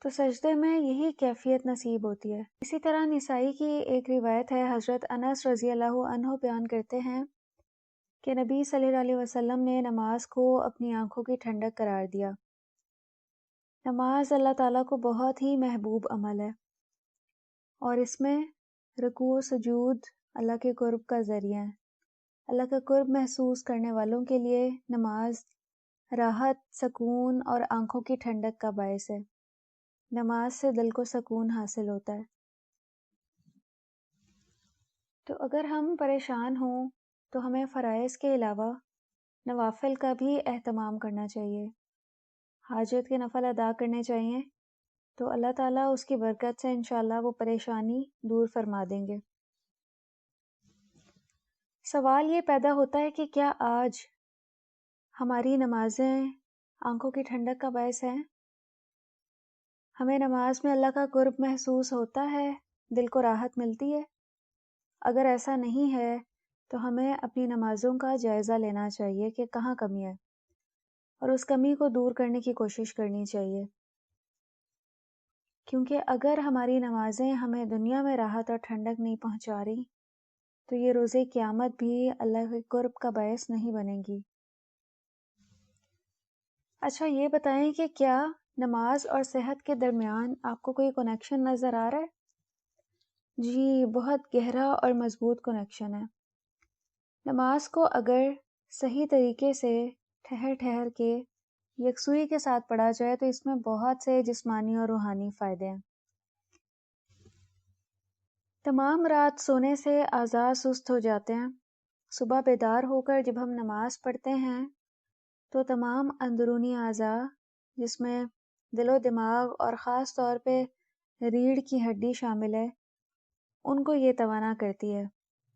Speaker 1: تو سجدے میں یہی کیفیت نصیب ہوتی ہے۔ اسی طرح نسائی کی ایک روایت ہے، حضرت انس رضی اللہ عنہ بیان کرتے ہیں کہ نبی صلی اللہ علیہ وسلم نے نماز کو اپنی آنکھوں کی ٹھنڈک قرار دیا۔ نماز اللہ تعالیٰ کو بہت ہی محبوب عمل ہے، اور اس میں رکوع و سجود اللہ کے قرب کا ذریعہ ہے۔ اللہ کا قرب محسوس کرنے والوں کے لیے نماز راحت، سکون اور آنکھوں کی ٹھنڈک کا باعث ہے۔ نماز سے دل کو سکون حاصل ہوتا ہے۔ تو اگر ہم پریشان ہوں تو ہمیں فرائض کے علاوہ نوافل کا بھی اہتمام کرنا چاہیے۔ حاجت کے نفل ادا کرنے چاہیے، تو اللہ تعالیٰ اس کی برکت سے انشاءاللہ وہ پریشانی دور فرما دیں گے۔ سوال یہ پیدا ہوتا ہے کہ کیا آج ہماری نمازیں آنکھوں کی ٹھنڈک کا باعث ہیں؟ ہمیں نماز میں اللہ کا قرب محسوس ہوتا ہے، دل کو راحت ملتی ہے؟ اگر ایسا نہیں ہے تو ہمیں اپنی نمازوں کا جائزہ لینا چاہیے کہ کہاں کمی ہے، اور اس کمی کو دور کرنے کی کوشش کرنی چاہیے۔ کیونکہ اگر ہماری نمازیں ہمیں دنیا میں راحت اور ٹھنڈک نہیں پہنچا رہی تو یہ روز قیامت بھی اللہ کے قرب کا باعث نہیں بنے گی۔ اچھا یہ بتائیں کہ کیا نماز اور صحت کے درمیان آپ کو کوئی کنیکشن نظر آ رہا ہے؟ جی، بہت گہرا اور مضبوط کنیکشن ہے۔ نماز کو اگر صحیح طریقے سے ٹھہر ٹھہر کے یکسوئی کے ساتھ پڑھا جائے تو اس میں بہت سے جسمانی اور روحانی فائدے ہیں۔ تمام رات سونے سے اعضاء سست ہو جاتے ہیں۔ صبح بیدار ہو کر جب ہم نماز پڑھتے ہیں تو تمام اندرونی اعضاء جس میں دل و دماغ اور خاص طور پہ ریڑھ کی ہڈی شامل ہے، ان کو یہ توانا کرتی ہے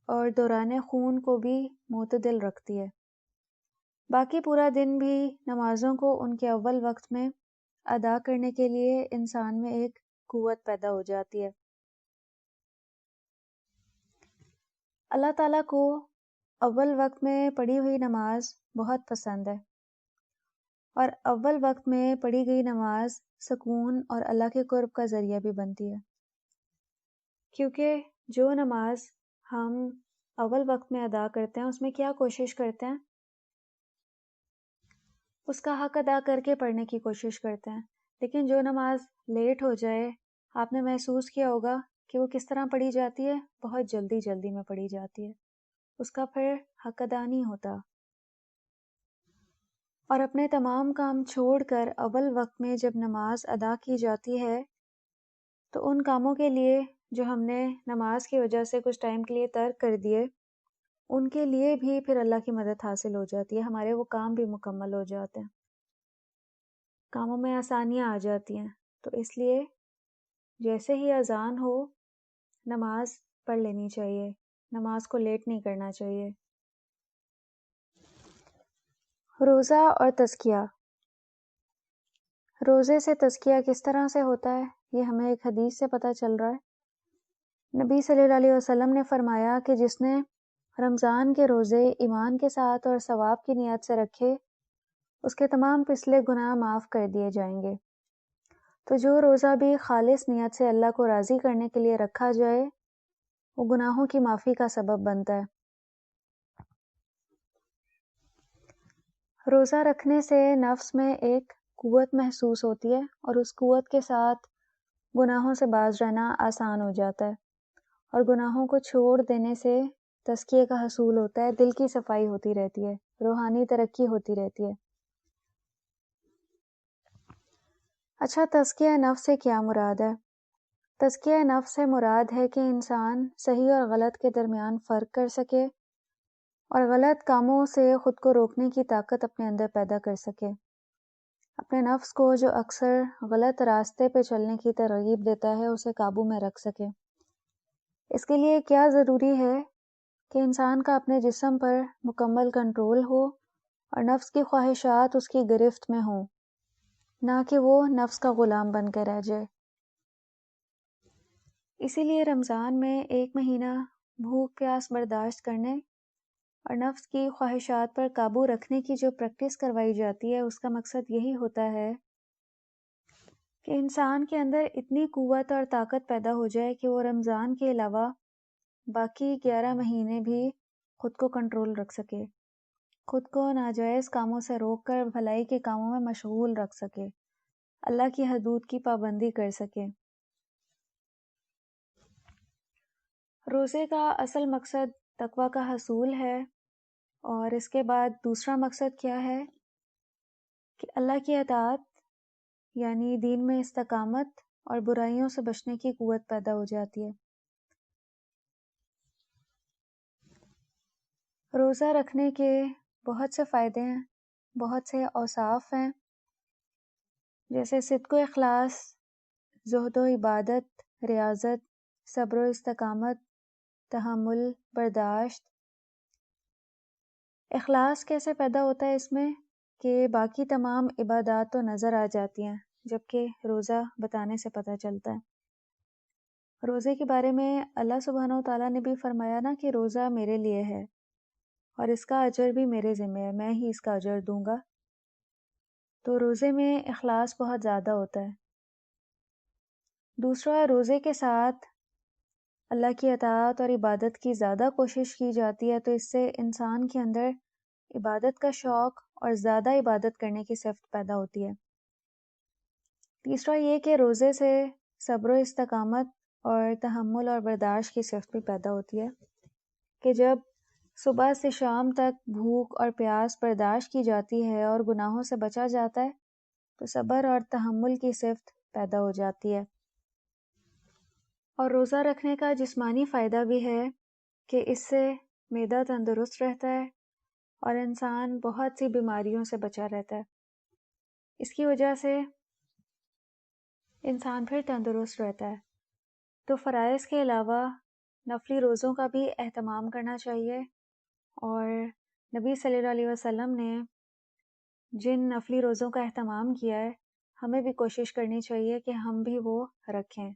Speaker 1: اور دوران خون کو بھی معتدل رکھتی ہے۔ باقی پورا دن بھی نمازوں کو ان کے اول وقت میں ادا کرنے کے لیے انسان میں ایک قوت پیدا ہو جاتی ہے۔ اللہ تعالیٰ کو اول وقت میں پڑھی ہوئی نماز بہت پسند ہے، اور اول وقت میں پڑھی گئی نماز سکون اور اللہ کے قرب کا ذریعہ بھی بنتی ہے۔ کیونکہ جو نماز ہم اول وقت میں ادا کرتے ہیں اس میں کیا کوشش کرتے ہیں؟ اس کا حق ادا کر کے پڑھنے کی کوشش کرتے ہیں۔ لیکن جو نماز لیٹ ہو جائے، آپ نے محسوس کیا ہوگا کہ وہ کس طرح پڑھی جاتی ہے؟ بہت جلدی جلدی میں پڑھی جاتی ہے، اس کا پھر حق ادا نہیں ہوتا۔ اور اپنے تمام کام چھوڑ کر اول وقت میں جب نماز ادا کی جاتی ہے تو ان کاموں کے لیے جو ہم نے نماز کی وجہ سے کچھ ٹائم کے لیے ترک کر دیے، ان کے لیے بھی پھر اللہ کی مدد حاصل ہو جاتی ہے، ہمارے وہ کام بھی مکمل ہو جاتے ہیں، کاموں میں آسانیاں آ جاتی ہیں۔ تو اس لیے جیسے ہی اذان ہو نماز پڑھ لینی چاہیے، نماز کو لیٹ نہیں کرنا چاہیے۔ روزہ اور تزکیہ۔ روزے سے تزکیہ کس طرح سے ہوتا ہے، یہ ہمیں ایک حدیث سے پتہ چل رہا ہے۔ نبی صلی اللہ علیہ وسلم نے فرمایا کہ جس نے رمضان کے روزے ایمان کے ساتھ اور ثواب کی نیت سے رکھے، اس کے تمام پچھلے گناہ معاف کر دیے جائیں گے۔ تو جو روزہ بھی خالص نیت سے اللہ کو راضی کرنے کے لیے رکھا جائے، وہ گناہوں کی معافی کا سبب بنتا ہے۔ روزہ رکھنے سے نفس میں ایک قوت محسوس ہوتی ہے اور اس قوت کے ساتھ گناہوں سے باز رہنا آسان ہو جاتا ہے، اور گناہوں کو چھوڑ دینے سے تزکیے کا حصول ہوتا ہے، دل کی صفائی ہوتی رہتی ہے، روحانی ترقی ہوتی رہتی ہے۔ اچھا، تزکیہ نفس سے کیا مراد ہے؟ تزکیہ نفس سے مراد ہے کہ انسان صحیح اور غلط کے درمیان فرق کر سکے اور غلط کاموں سے خود کو روکنے کی طاقت اپنے اندر پیدا کر سکے، اپنے نفس کو جو اکثر غلط راستے پہ چلنے کی ترغیب دیتا ہے اسے قابو میں رکھ سکے۔ اس کے لیے کیا ضروری ہے کہ انسان کا اپنے جسم پر مکمل کنٹرول ہو اور نفس کی خواہشات اس کی گرفت میں ہوں، نہ کہ وہ نفس کا غلام بن کے رہ جائے۔ اسی لیے رمضان میں ایک مہینہ بھوک پیاس برداشت کرنے اور نفس کی خواہشات پر قابو رکھنے کی جو پریکٹس کروائی جاتی ہے، اس کا مقصد یہی ہوتا ہے کہ انسان کے اندر اتنی قوت اور طاقت پیدا ہو جائے کہ وہ رمضان کے علاوہ باقی 11 مہینے بھی خود کو کنٹرول رکھ سکے، خود کو ناجائز کاموں سے روک کر بھلائی کے کاموں میں مشغول رکھ سکے، اللہ کی حدود کی پابندی کر سکے۔ روزے کا اصل مقصد تقوی کا حصول ہے، اور اس کے بعد دوسرا مقصد کیا ہے کہ اللہ کی اطاعت یعنی دین میں استقامت اور برائیوں سے بچنے کی قوت پیدا ہو جاتی ہے۔ روزہ رکھنے کے بہت سے فائدے ہیں، بہت سے اوصاف ہیں، جیسے صدق و اخلاص، زہد و عبادت، ریاضت، صبر و استقامت، تحمل، برداشت۔ اخلاص کیسے پیدا ہوتا ہے اس میں کہ باقی تمام عبادات تو نظر آ جاتی ہیں، جبکہ روزہ بتانے سے پتہ چلتا ہے۔ روزے کے بارے میں اللہ سبحانہ و تعالیٰ نے بھی فرمایا نا کہ روزہ میرے لیے ہے اور اس کا اجر بھی میرے ذمہ ہے، میں ہی اس کا اجر دوں گا۔ تو روزے میں اخلاص بہت زیادہ ہوتا ہے۔ دوسرا، روزے کے ساتھ اللہ کی اطاعت اور عبادت کی زیادہ کوشش کی جاتی ہے، تو اس سے انسان کے اندر عبادت کا شوق اور زیادہ عبادت کرنے کی صفت پیدا ہوتی ہے۔ تیسرا یہ کہ روزے سے صبر و استقامت اور تحمل اور برداشت کی صفت بھی پیدا ہوتی ہے کہ جب صبح سے شام تک بھوک اور پیاس برداشت کی جاتی ہے اور گناہوں سے بچا جاتا ہے، تو صبر اور تحمل کی صفت پیدا ہو جاتی ہے۔ اور روزہ رکھنے کا جسمانی فائدہ بھی ہے کہ اس سے معدہ تندرست رہتا ہے اور انسان بہت سی بیماریوں سے بچا رہتا ہے۔ اس کی وجہ سے انسان پھر تندرست رہتا ہے۔ تو فرائض کے علاوہ نفلی روزوں کا بھی اہتمام کرنا چاہیے، اور نبی صلی اللہ علیہ وسلم نے جن نفلی روزوں کا اہتمام کیا ہے، ہمیں بھی کوشش کرنی چاہیے کہ ہم بھی وہ رکھیں۔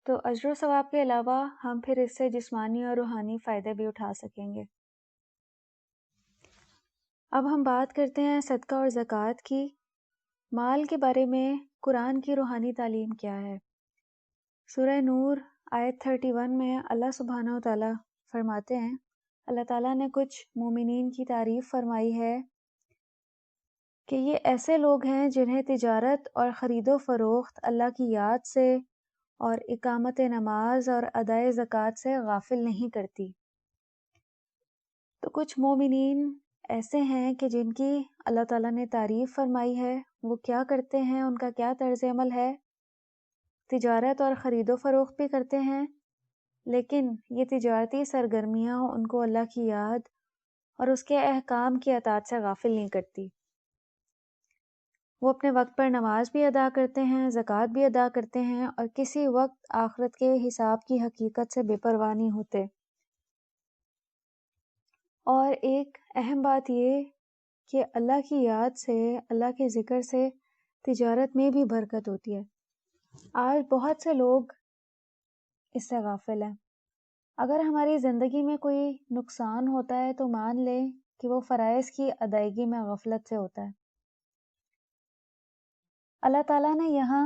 Speaker 1: تو اجر و ثواب کے علاوہ ہم پھر اس سے جسمانی اور روحانی فائدے بھی اٹھا سکیں گے۔ اب ہم بات کرتے ہیں صدقہ اور زکوٰۃ کی۔ مال کے بارے میں قرآن کی روحانی تعلیم کیا ہے؟ سورہ نور آیت 31 میں اللہ سبحانہ و تعالیٰ فرماتے ہیں، اللہ تعالیٰ نے کچھ مومنین کی تعریف فرمائی ہے کہ یہ ایسے لوگ ہیں جنہیں تجارت اور خرید و فروخت اللہ کی یاد سے اور اقامت نماز اور ادائے زکوٰۃ سے غافل نہیں کرتی۔ تو کچھ مومنین ایسے ہیں کہ جن کی اللہ تعالیٰ نے تعریف فرمائی ہے، وہ کیا کرتے ہیں، ان کا کیا طرز عمل ہے؟ تجارت اور خرید و فروخت بھی کرتے ہیں، لیکن یہ تجارتی سرگرمیاں ان کو اللہ کی یاد اور اس کے احکام کی اطاعت سے غافل نہیں کرتی۔ وہ اپنے وقت پر نماز بھی ادا کرتے ہیں، زکوٰۃ بھی ادا کرتے ہیں، اور کسی وقت آخرت کے حساب کی حقیقت سے بے پرواہ نہیں ہوتے۔ اور ایک اہم بات یہ کہ اللہ کی یاد سے، اللہ کے ذکر سے تجارت میں بھی برکت ہوتی ہے۔ آج بہت سے لوگ اس سے غافل ہیں۔ اگر ہماری زندگی میں کوئی نقصان ہوتا ہے تو مان لیں کہ وہ فرائض کی ادائیگی میں غفلت سے ہوتا ہے۔ اللہ تعالیٰ نے یہاں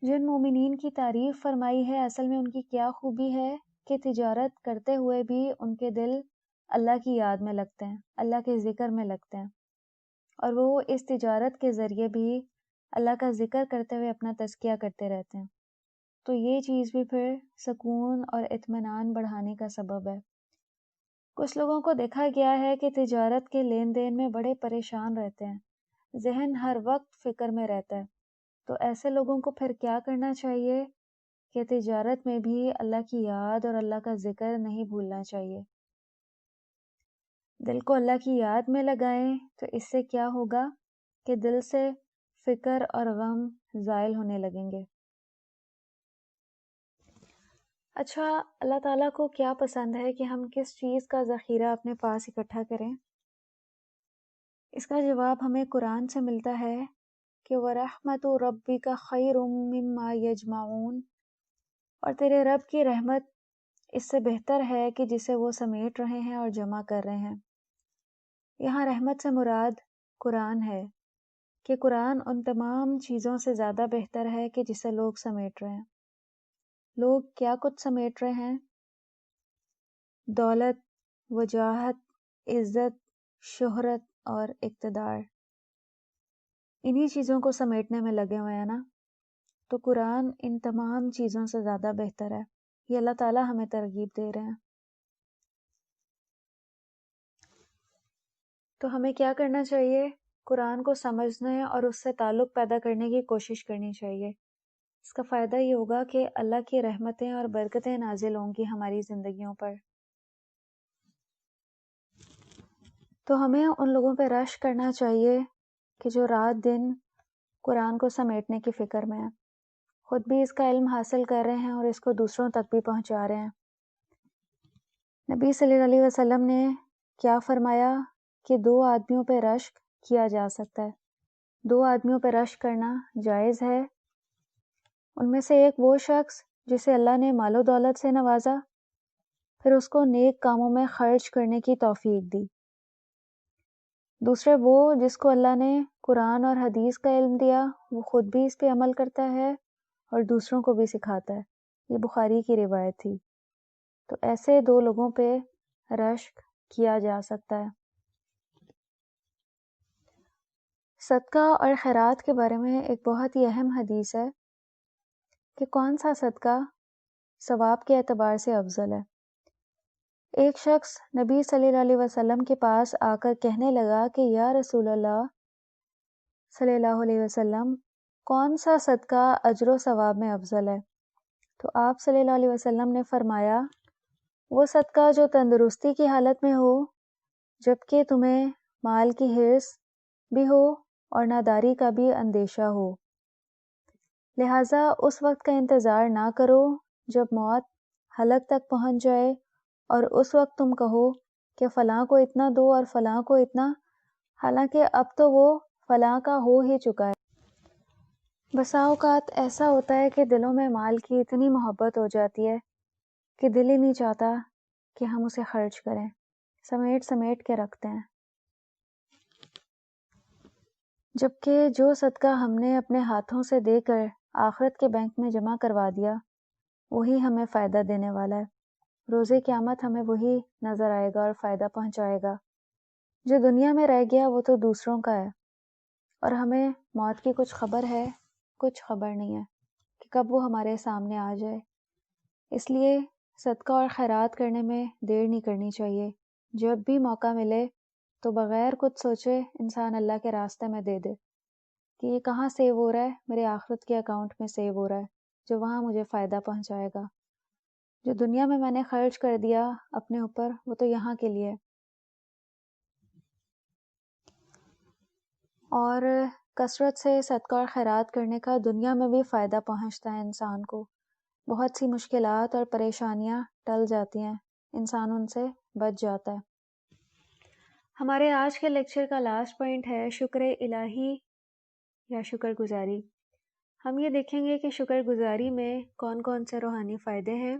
Speaker 1: جن مومنین کی تعریف فرمائی ہے، اصل میں ان کی کیا خوبی ہے کہ تجارت کرتے ہوئے بھی ان کے دل اللہ کی یاد میں لگتے ہیں، اللہ کے ذکر میں لگتے ہیں، اور وہ اس تجارت کے ذریعے بھی اللہ کا ذکر کرتے ہوئے اپنا تزکیہ کرتے رہتے ہیں۔ تو یہ چیز بھی پھر سکون اور اطمینان بڑھانے کا سبب ہے۔ کچھ لوگوں کو دیکھا گیا ہے کہ تجارت کے لین دین میں بڑے پریشان رہتے ہیں، ذہن ہر وقت فکر میں رہتا ہے۔ تو ایسے لوگوں کو پھر کیا کرنا چاہیے کہ تجارت میں بھی اللہ کی یاد اور اللہ کا ذکر نہیں بھولنا چاہیے۔ دل کو اللہ کی یاد میں لگائیں تو اس سے کیا ہوگا کہ دل سے فکر اور غم زائل ہونے لگیں گے۔ اچھا، اللہ تعالیٰ کو کیا پسند ہے کہ ہم کس چیز کا ذخیرہ اپنے پاس اکٹھا کریں؟ اس کا جواب ہمیں قرآن سے ملتا ہے کہ وَرَحْمَتُ رَبِّكَ خَيْرٌ مِّمَّا يَجْمَعُونَ، اور تیرے رب کی رحمت اس سے بہتر ہے کہ جسے وہ سمیٹ رہے ہیں اور جمع کر رہے ہیں۔ یہاں رحمت سے مراد قرآن ہے کہ قرآن ان تمام چیزوں سے زیادہ بہتر ہے کہ جسے لوگ سمیٹ رہے ہیں۔ لوگ کیا کچھ سمیٹ رہے ہیں؟ دولت، وجاہت، عزت، شہرت اور اقتدار، انہی چیزوں کو سمیٹنے میں لگے ہوئے ہیں نا۔ تو قرآن ان تمام چیزوں سے زیادہ بہتر ہے۔ یہ اللہ تعالیٰ ہمیں ترغیب دے رہے ہیں۔ تو ہمیں کیا کرنا چاہیے؟ قرآن کو سمجھنے اور اس سے تعلق پیدا کرنے کی کوشش کرنی چاہیے۔ اس کا فائدہ یہ ہوگا کہ اللہ کی رحمتیں اور برکتیں نازل ہوں گی ہماری زندگیوں پر۔ تو ہمیں ان لوگوں پہ رشک کرنا چاہیے کہ جو رات دن قرآن کو سمیٹنے کی فکر میں ہیں، خود بھی اس کا علم حاصل کر رہے ہیں اور اس کو دوسروں تک بھی پہنچا رہے ہیں۔ نبی صلی اللہ علیہ وسلم نے کیا فرمایا کہ 2 آدمیوں پہ رشک کیا جا سکتا ہے، 2 آدمیوں پہ رشک کرنا جائز ہے۔ ان میں سے ایک وہ شخص جسے اللہ نے مال و دولت سے نوازا، پھر اس کو نیک کاموں میں خرچ کرنے کی توفیق دی۔ دوسرے وہ جس کو اللہ نے قرآن اور حدیث کا علم دیا، وہ خود بھی اس پہ عمل کرتا ہے اور دوسروں کو بھی سکھاتا ہے۔ یہ بخاری کی روایت تھی۔ تو ایسے 2 لوگوں پہ رشک کیا جا سکتا ہے۔ صدقہ اور خیرات کے بارے میں ایک بہت ہی اہم حدیث ہے کہ کون سا صدقہ ثواب کے اعتبار سے افضل ہے۔ ایک شخص نبی صلی اللہ علیہ وسلم کے پاس آ کر کہنے لگا کہ یا رسول اللہ صلی اللہ علیہ وسلم، کون سا صدقہ اجر و ثواب میں افضل ہے؟ تو آپ صلی اللہ علیہ وسلم نے فرمایا، وہ صدقہ جو تندرستی کی حالت میں ہو، جبکہ تمہیں مال کی حرص بھی ہو اور ناداری کا بھی اندیشہ ہو۔ لہٰذا اس وقت کا انتظار نہ کرو جب موت حلق تک پہنچ جائے اور اس وقت تم کہو کہ فلاں کو اتنا دو اور فلاں کو اتنا، حالانکہ اب تو وہ فلاں کا ہو ہی چکا ہے۔ بسا اوقات ایسا ہوتا ہے کہ دلوں میں مال کی اتنی محبت ہو جاتی ہے کہ دل ہی نہیں چاہتا کہ ہم اسے خرچ کریں، سمیٹ سمیٹ کے رکھتے ہیں۔ جبکہ جو صدقہ ہم نے اپنے ہاتھوں سے دے کر آخرت کے بینک میں جمع کروا دیا، وہی ہمیں فائدہ دینے والا ہے۔ روز قیامت ہمیں وہی نظر آئے گا اور فائدہ پہنچائے گا۔ جو دنیا میں رہ گیا وہ تو دوسروں کا ہے، اور ہمیں موت کی کچھ خبر ہے، کچھ خبر نہیں ہے کہ کب وہ ہمارے سامنے آ جائے۔ اس لیے صدقہ اور خیرات کرنے میں دیر نہیں کرنی چاہیے۔ جب بھی موقع ملے تو بغیر کچھ سوچے انسان اللہ کے راستے میں دے دے۔ کہ یہ کہاں سیو ہو رہا ہے؟ میرے آخرت کے اکاؤنٹ میں سیو ہو رہا ہے، جو وہاں مجھے فائدہ پہنچائے گا۔ جو دنیا میں نے خرچ کر دیا اپنے اوپر، وہ تو یہاں کے لیے۔ اور کثرت سے صدقہ اور خیرات کرنے کا دنیا میں بھی فائدہ پہنچتا ہے انسان کو، بہت سی مشکلات اور پریشانیاں ٹل جاتی ہیں، انسان ان سے بچ جاتا ہے۔ ہمارے آج کے لیکچر کا لاسٹ پوائنٹ ہے شکر الہی یا شکر گزاری۔ ہم یہ دیکھیں گے کہ شکر گزاری میں کون کون سے روحانی فائدے ہیں۔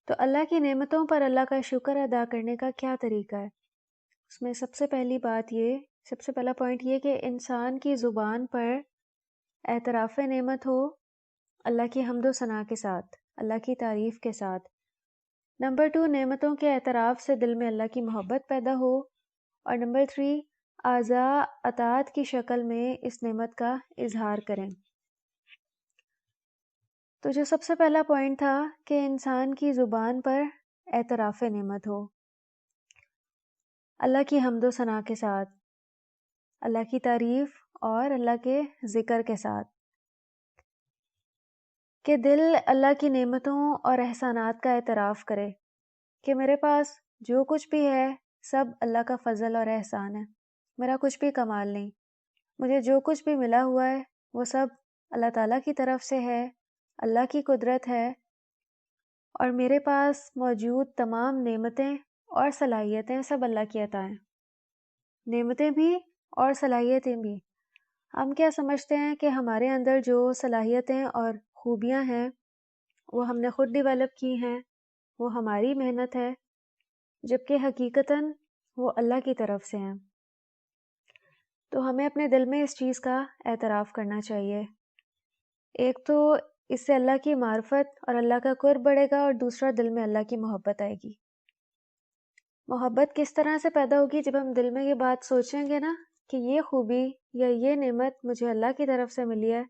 Speaker 1: تو اللہ کی نعمتوں پر اللہ کا شکر ادا کرنے کا کیا طریقہ ہے؟ اس میں سب سے پہلا پوائنٹ یہ کہ انسان کی زبان پر اعتراف نعمت ہو، اللہ کی حمد و ثنا کے ساتھ، اللہ کی تعریف کے ساتھ۔ نمبر 2، نعمتوں کے اعتراف سے دل میں اللہ کی محبت پیدا ہو۔ اور نمبر 3، اعضاء اطاعت کی شکل میں اس نعمت کا اظہار کریں۔ تو جو سب سے پہلا پوائنٹ تھا کہ انسان کی زبان پر اعتراف نعمت ہو، اللہ کی حمد و ثنا کے ساتھ، اللہ کی تعریف اور اللہ کے ذکر کے ساتھ، کہ دل اللہ کی نعمتوں اور احسانات کا اعتراف کرے کہ میرے پاس جو کچھ بھی ہے سب اللہ کا فضل اور احسان ہے، میرا کچھ بھی کمال نہیں، مجھے جو کچھ بھی ملا ہوا ہے وہ سب اللہ تعالیٰ کی طرف سے ہے، اللہ کی قدرت ہے، اور میرے پاس موجود تمام نعمتیں اور صلاحیتیں سب اللہ کی عطا ہیں، نعمتیں بھی اور صلاحیتیں بھی۔ ہم کیا سمجھتے ہیں کہ ہمارے اندر جو صلاحیتیں اور خوبیاں ہیں وہ ہم نے خود ڈیولپ کی ہیں، وہ ہماری محنت ہے، جبکہ حقیقتاً وہ اللہ کی طرف سے ہیں۔ تو ہمیں اپنے دل میں اس چیز کا اعتراف کرنا چاہیے۔ ایک تو اس سے اللہ کی معرفت اور اللہ کا قرب بڑھے گا، اور دوسرا دل میں اللہ کی محبت آئے گی۔ محبت کس طرح سے پیدا ہوگی؟ جب ہم دل میں یہ بات سوچیں گے نا کہ یہ خوبی یا یہ نعمت مجھے اللہ کی طرف سے ملی ہے،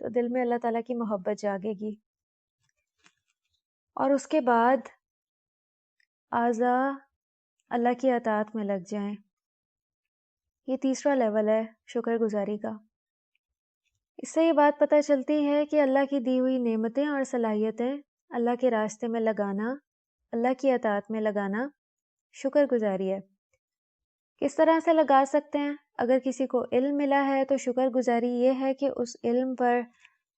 Speaker 1: تو دل میں اللہ تعالیٰ کی محبت جاگے گی، اور اس کے بعد اعضاء اللہ کی اطاعت میں لگ جائیں۔ یہ تیسرا لیول ہے شکر گزاری کا۔ اس سے یہ بات پتہ چلتی ہے کہ اللہ کی دی ہوئی نعمتیں اور صلاحیتیں اللہ کے راستے میں لگانا، اللہ کی اطاعت میں لگانا شکر گزاری ہے۔ کس طرح سے لگا سکتے ہیں؟ اگر کسی کو علم ملا ہے تو شکر گزاری یہ ہے کہ اس علم پر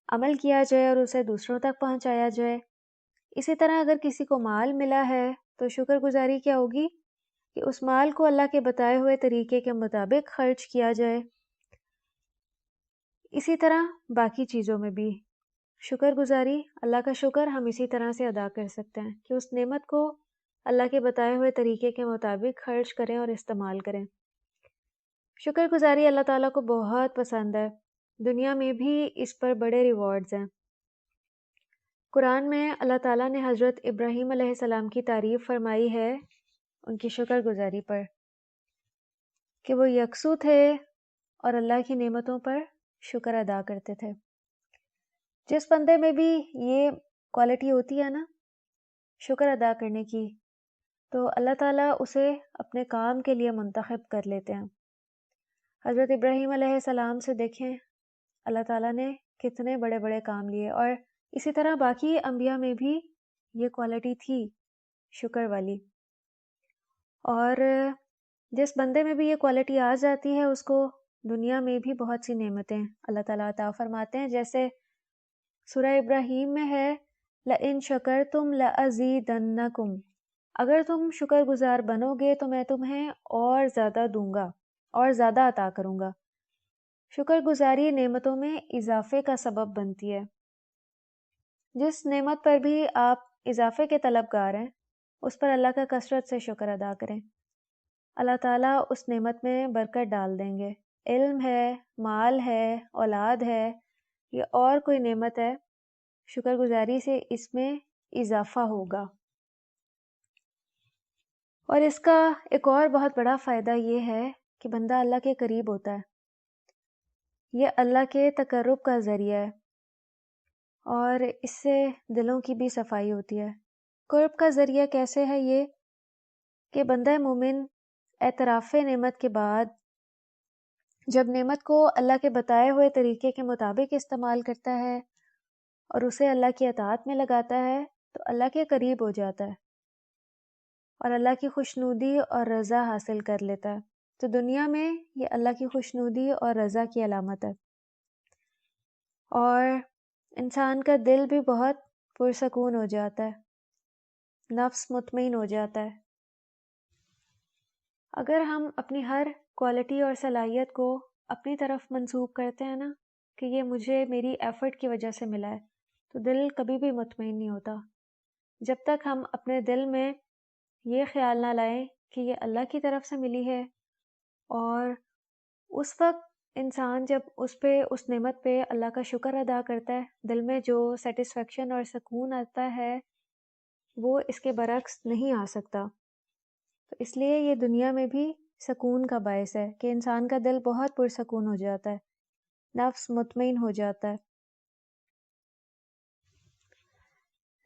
Speaker 1: عمل کیا جائے اور اسے دوسروں تک پہنچایا جائے۔ اسی طرح اگر کسی کو مال ملا ہے تو شکر گزاری کیا ہوگی کہ اس مال کو اللہ کے بتائے ہوئے طریقے کے مطابق خرچ کیا جائے۔ اسی طرح باقی چیزوں میں بھی شکر گزاری، اللہ کا شکر ہم اسی طرح سے ادا کر سکتے ہیں کہ اس نعمت کو اللہ کے بتائے ہوئے طریقے کے مطابق خرچ کریں اور استعمال کریں۔ شکر گزاری اللہ تعالیٰ کو بہت پسند ہے، دنیا میں بھی اس پر بڑے ریوارڈز ہیں۔ قرآن میں اللہ تعالیٰ نے حضرت ابراہیم علیہ السلام کی تعریف فرمائی ہے ان کی شکر گزاری پر، کہ وہ یکسو تھے اور اللہ کی نعمتوں پر شکر ادا کرتے تھے۔ جس بندے میں بھی یہ کوالٹی ہوتی ہے نا شکر ادا کرنے کی، تو اللہ تعالیٰ اسے اپنے کام کے لیے منتخب کر لیتے ہیں۔ حضرت ابراہیم علیہ السلام سے دیکھیں اللہ تعالیٰ نے کتنے بڑے بڑے کام لیے، اور اسی طرح باقی انبیاء میں بھی یہ کوالٹی تھی شکر والی۔ اور جس بندے میں بھی یہ کوالٹی آ جاتی ہے اس کو دنیا میں بھی بہت سی نعمتیں اللہ تعالیٰ عطا فرماتے ہیں، جیسے سورہ ابراہیم میں ہے لَإِن شَكَرْتُمْ لَأَزِيدَنَّكُمْ، اگر تم شکر گزار بنو گے تو میں تمہیں اور زیادہ دوں گا اور زیادہ عطا کروں گا۔ شکر گزاری نعمتوں میں اضافے کا سبب بنتی ہے۔ جس نعمت پر بھی آپ اضافے کے طلبگار ہیں اس پر اللہ کا کثرت سے شکر ادا کریں، اللہ تعالیٰ اس نعمت میں برکت ڈال دیں گے۔ علم ہے، مال ہے، اولاد ہے، یہ اور کوئی نعمت ہے، شکر گزاری سے اس میں اضافہ ہوگا۔ اور اس کا ایک اور بہت بڑا فائدہ یہ ہے کہ بندہ اللہ کے قریب ہوتا ہے، یہ اللہ کے تقرب کا ذریعہ ہے، اور اس سے دلوں کی بھی صفائی ہوتی ہے۔ قرب کا ذریعہ کیسے ہے یہ کہ بندہ مومن اعتراف نعمت کے بعد جب نعمت کو اللہ کے بتائے ہوئے طریقے کے مطابق استعمال کرتا ہے اور اسے اللہ کی اطاعت میں لگاتا ہے تو اللہ کے قریب ہو جاتا ہے اور اللہ کی خوشنودی اور رضا حاصل کر لیتا ہے۔ تو دنیا میں یہ اللہ کی خوشنودی اور رضا کی علامت ہے، اور انسان کا دل بھی بہت پرسکون ہو جاتا ہے، نفس مطمئن ہو جاتا ہے۔ اگر ہم اپنی ہر کوالٹی اور صلاحیت کو اپنی طرف منسوب کرتے ہیں نا کہ یہ مجھے میری ایفرٹ کی وجہ سے ملا ہے، تو دل کبھی بھی مطمئن نہیں ہوتا۔ جب تک ہم اپنے دل میں یہ خیال نہ لائیں کہ یہ اللہ کی طرف سے ملی ہے، اور اس وقت انسان جب اس نعمت پہ اللہ کا شکر ادا کرتا ہے، دل میں جو سیٹسفیکشن اور سکون آتا ہے وہ اس کے برعکس نہیں آ سکتا۔ تو اس لیے یہ دنیا میں بھی سکون کا باعث ہے کہ انسان کا دل بہت پرسکون ہو جاتا ہے، نفس مطمئن ہو جاتا ہے۔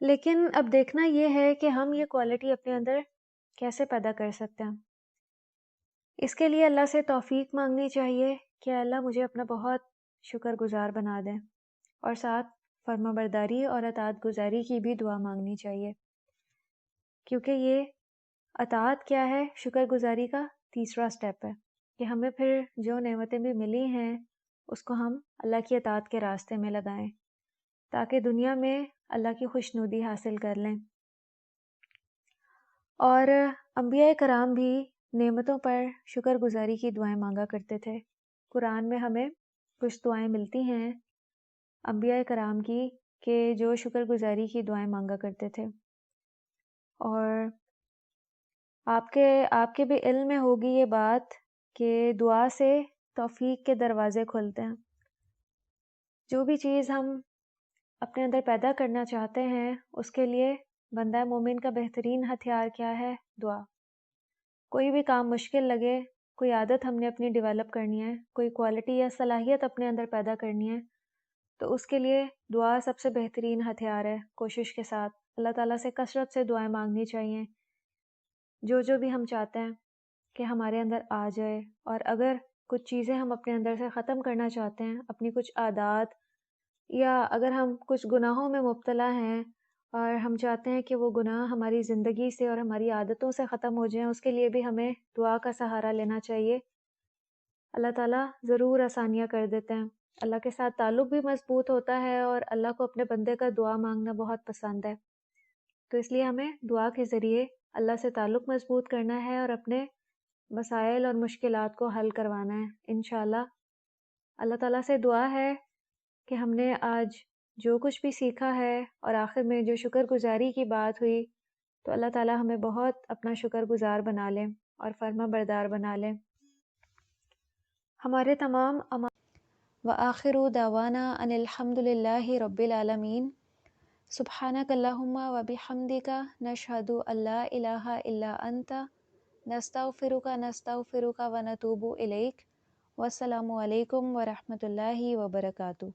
Speaker 1: لیکن اب دیکھنا یہ ہے کہ ہم یہ کوالٹی اپنے اندر کیسے پیدا کر سکتے ہیں۔ اس کے لیے اللہ سے توفیق مانگنی چاہیے کہ اللہ مجھے اپنا بہت شکر گزار بنا دیں، اور ساتھ فرما برداری اور اطاعت گزاری کی بھی دعا مانگنی چاہیے، کیونکہ یہ اطاعت کیا ہے، شکر گزاری کا تیسرا سٹیپ ہے کہ ہمیں پھر جو نعمتیں بھی ملی ہیں اس کو ہم اللہ کی اطاعت کے راستے میں لگائیں تاکہ دنیا میں اللہ کی خوشنودی حاصل کر لیں۔ اور انبیاء کرام بھی نعمتوں پر شکر گزاری کی دعائیں مانگا کرتے تھے۔ قرآن میں ہمیں کچھ دعائیں ملتی ہیں انبیاء کرام کی کہ جو شکر گزاری کی دعائیں مانگا کرتے تھے، اور آپ کے بھی علم میں ہوگی یہ بات کہ دعا سے توفیق کے دروازے کھلتے ہیں۔ جو بھی چیز ہم اپنے اندر پیدا کرنا چاہتے ہیں اس کے لیے بندہ مومن کا بہترین ہتھیار کیا ہے؟ دعا۔ کوئی بھی کام مشکل لگے، کوئی عادت ہم نے اپنی ڈیولپ کرنی ہے، کوئی کوالٹی یا صلاحیت اپنے اندر پیدا کرنی ہے، تو اس کے لیے دعا سب سے بہترین ہتھیار ہے۔ کوشش کے ساتھ اللہ تعالیٰ سے کثرت سے دعائیں مانگنی چاہیے، جو بھی ہم چاہتے ہیں کہ ہمارے اندر آ جائے۔ اور اگر کچھ چیزیں ہم اپنے اندر سے ختم کرنا چاہتے ہیں، اپنی کچھ عادات، یا اگر ہم کچھ گناہوں میں مبتلا ہیں اور ہم چاہتے ہیں کہ وہ گناہ ہماری زندگی سے اور ہماری عادتوں سے ختم ہو جائیں، اس کے لیے بھی ہمیں دعا کا سہارا لینا چاہیے۔ اللہ تعالیٰ ضرور آسانیاں کر دیتے ہیں۔ اللہ کے ساتھ تعلق بھی مضبوط ہوتا ہے، اور اللہ کو اپنے بندے کا دعا مانگنا بہت پسند ہے۔ تو اس لیے ہمیں دعا کے ذریعے اللہ سے تعلق مضبوط کرنا ہے اور اپنے مسائل اور مشکلات کو حل کروانا ہے انشاءاللہ۔ اللہ تعالیٰ سے دعا ہے کہ ہم نے آج جو کچھ بھی سیکھا ہے اور آخر میں جو شکر گزاری کی بات ہوئی، تو اللہ تعالیٰ ہمیں بہت اپنا شکر گزار بنا لیں اور فرما بردار بنا لیں۔ ہمارے تمام وآخر دعوانا ان الحمد للہ رب العالمین۔ سبحانک اللہم وبحمدک نشہد ان لا الہ الا انت نستغفرک ونتوب الیک۔ والسلام علیکم ورحمۃ اللہ وبرکاتہ۔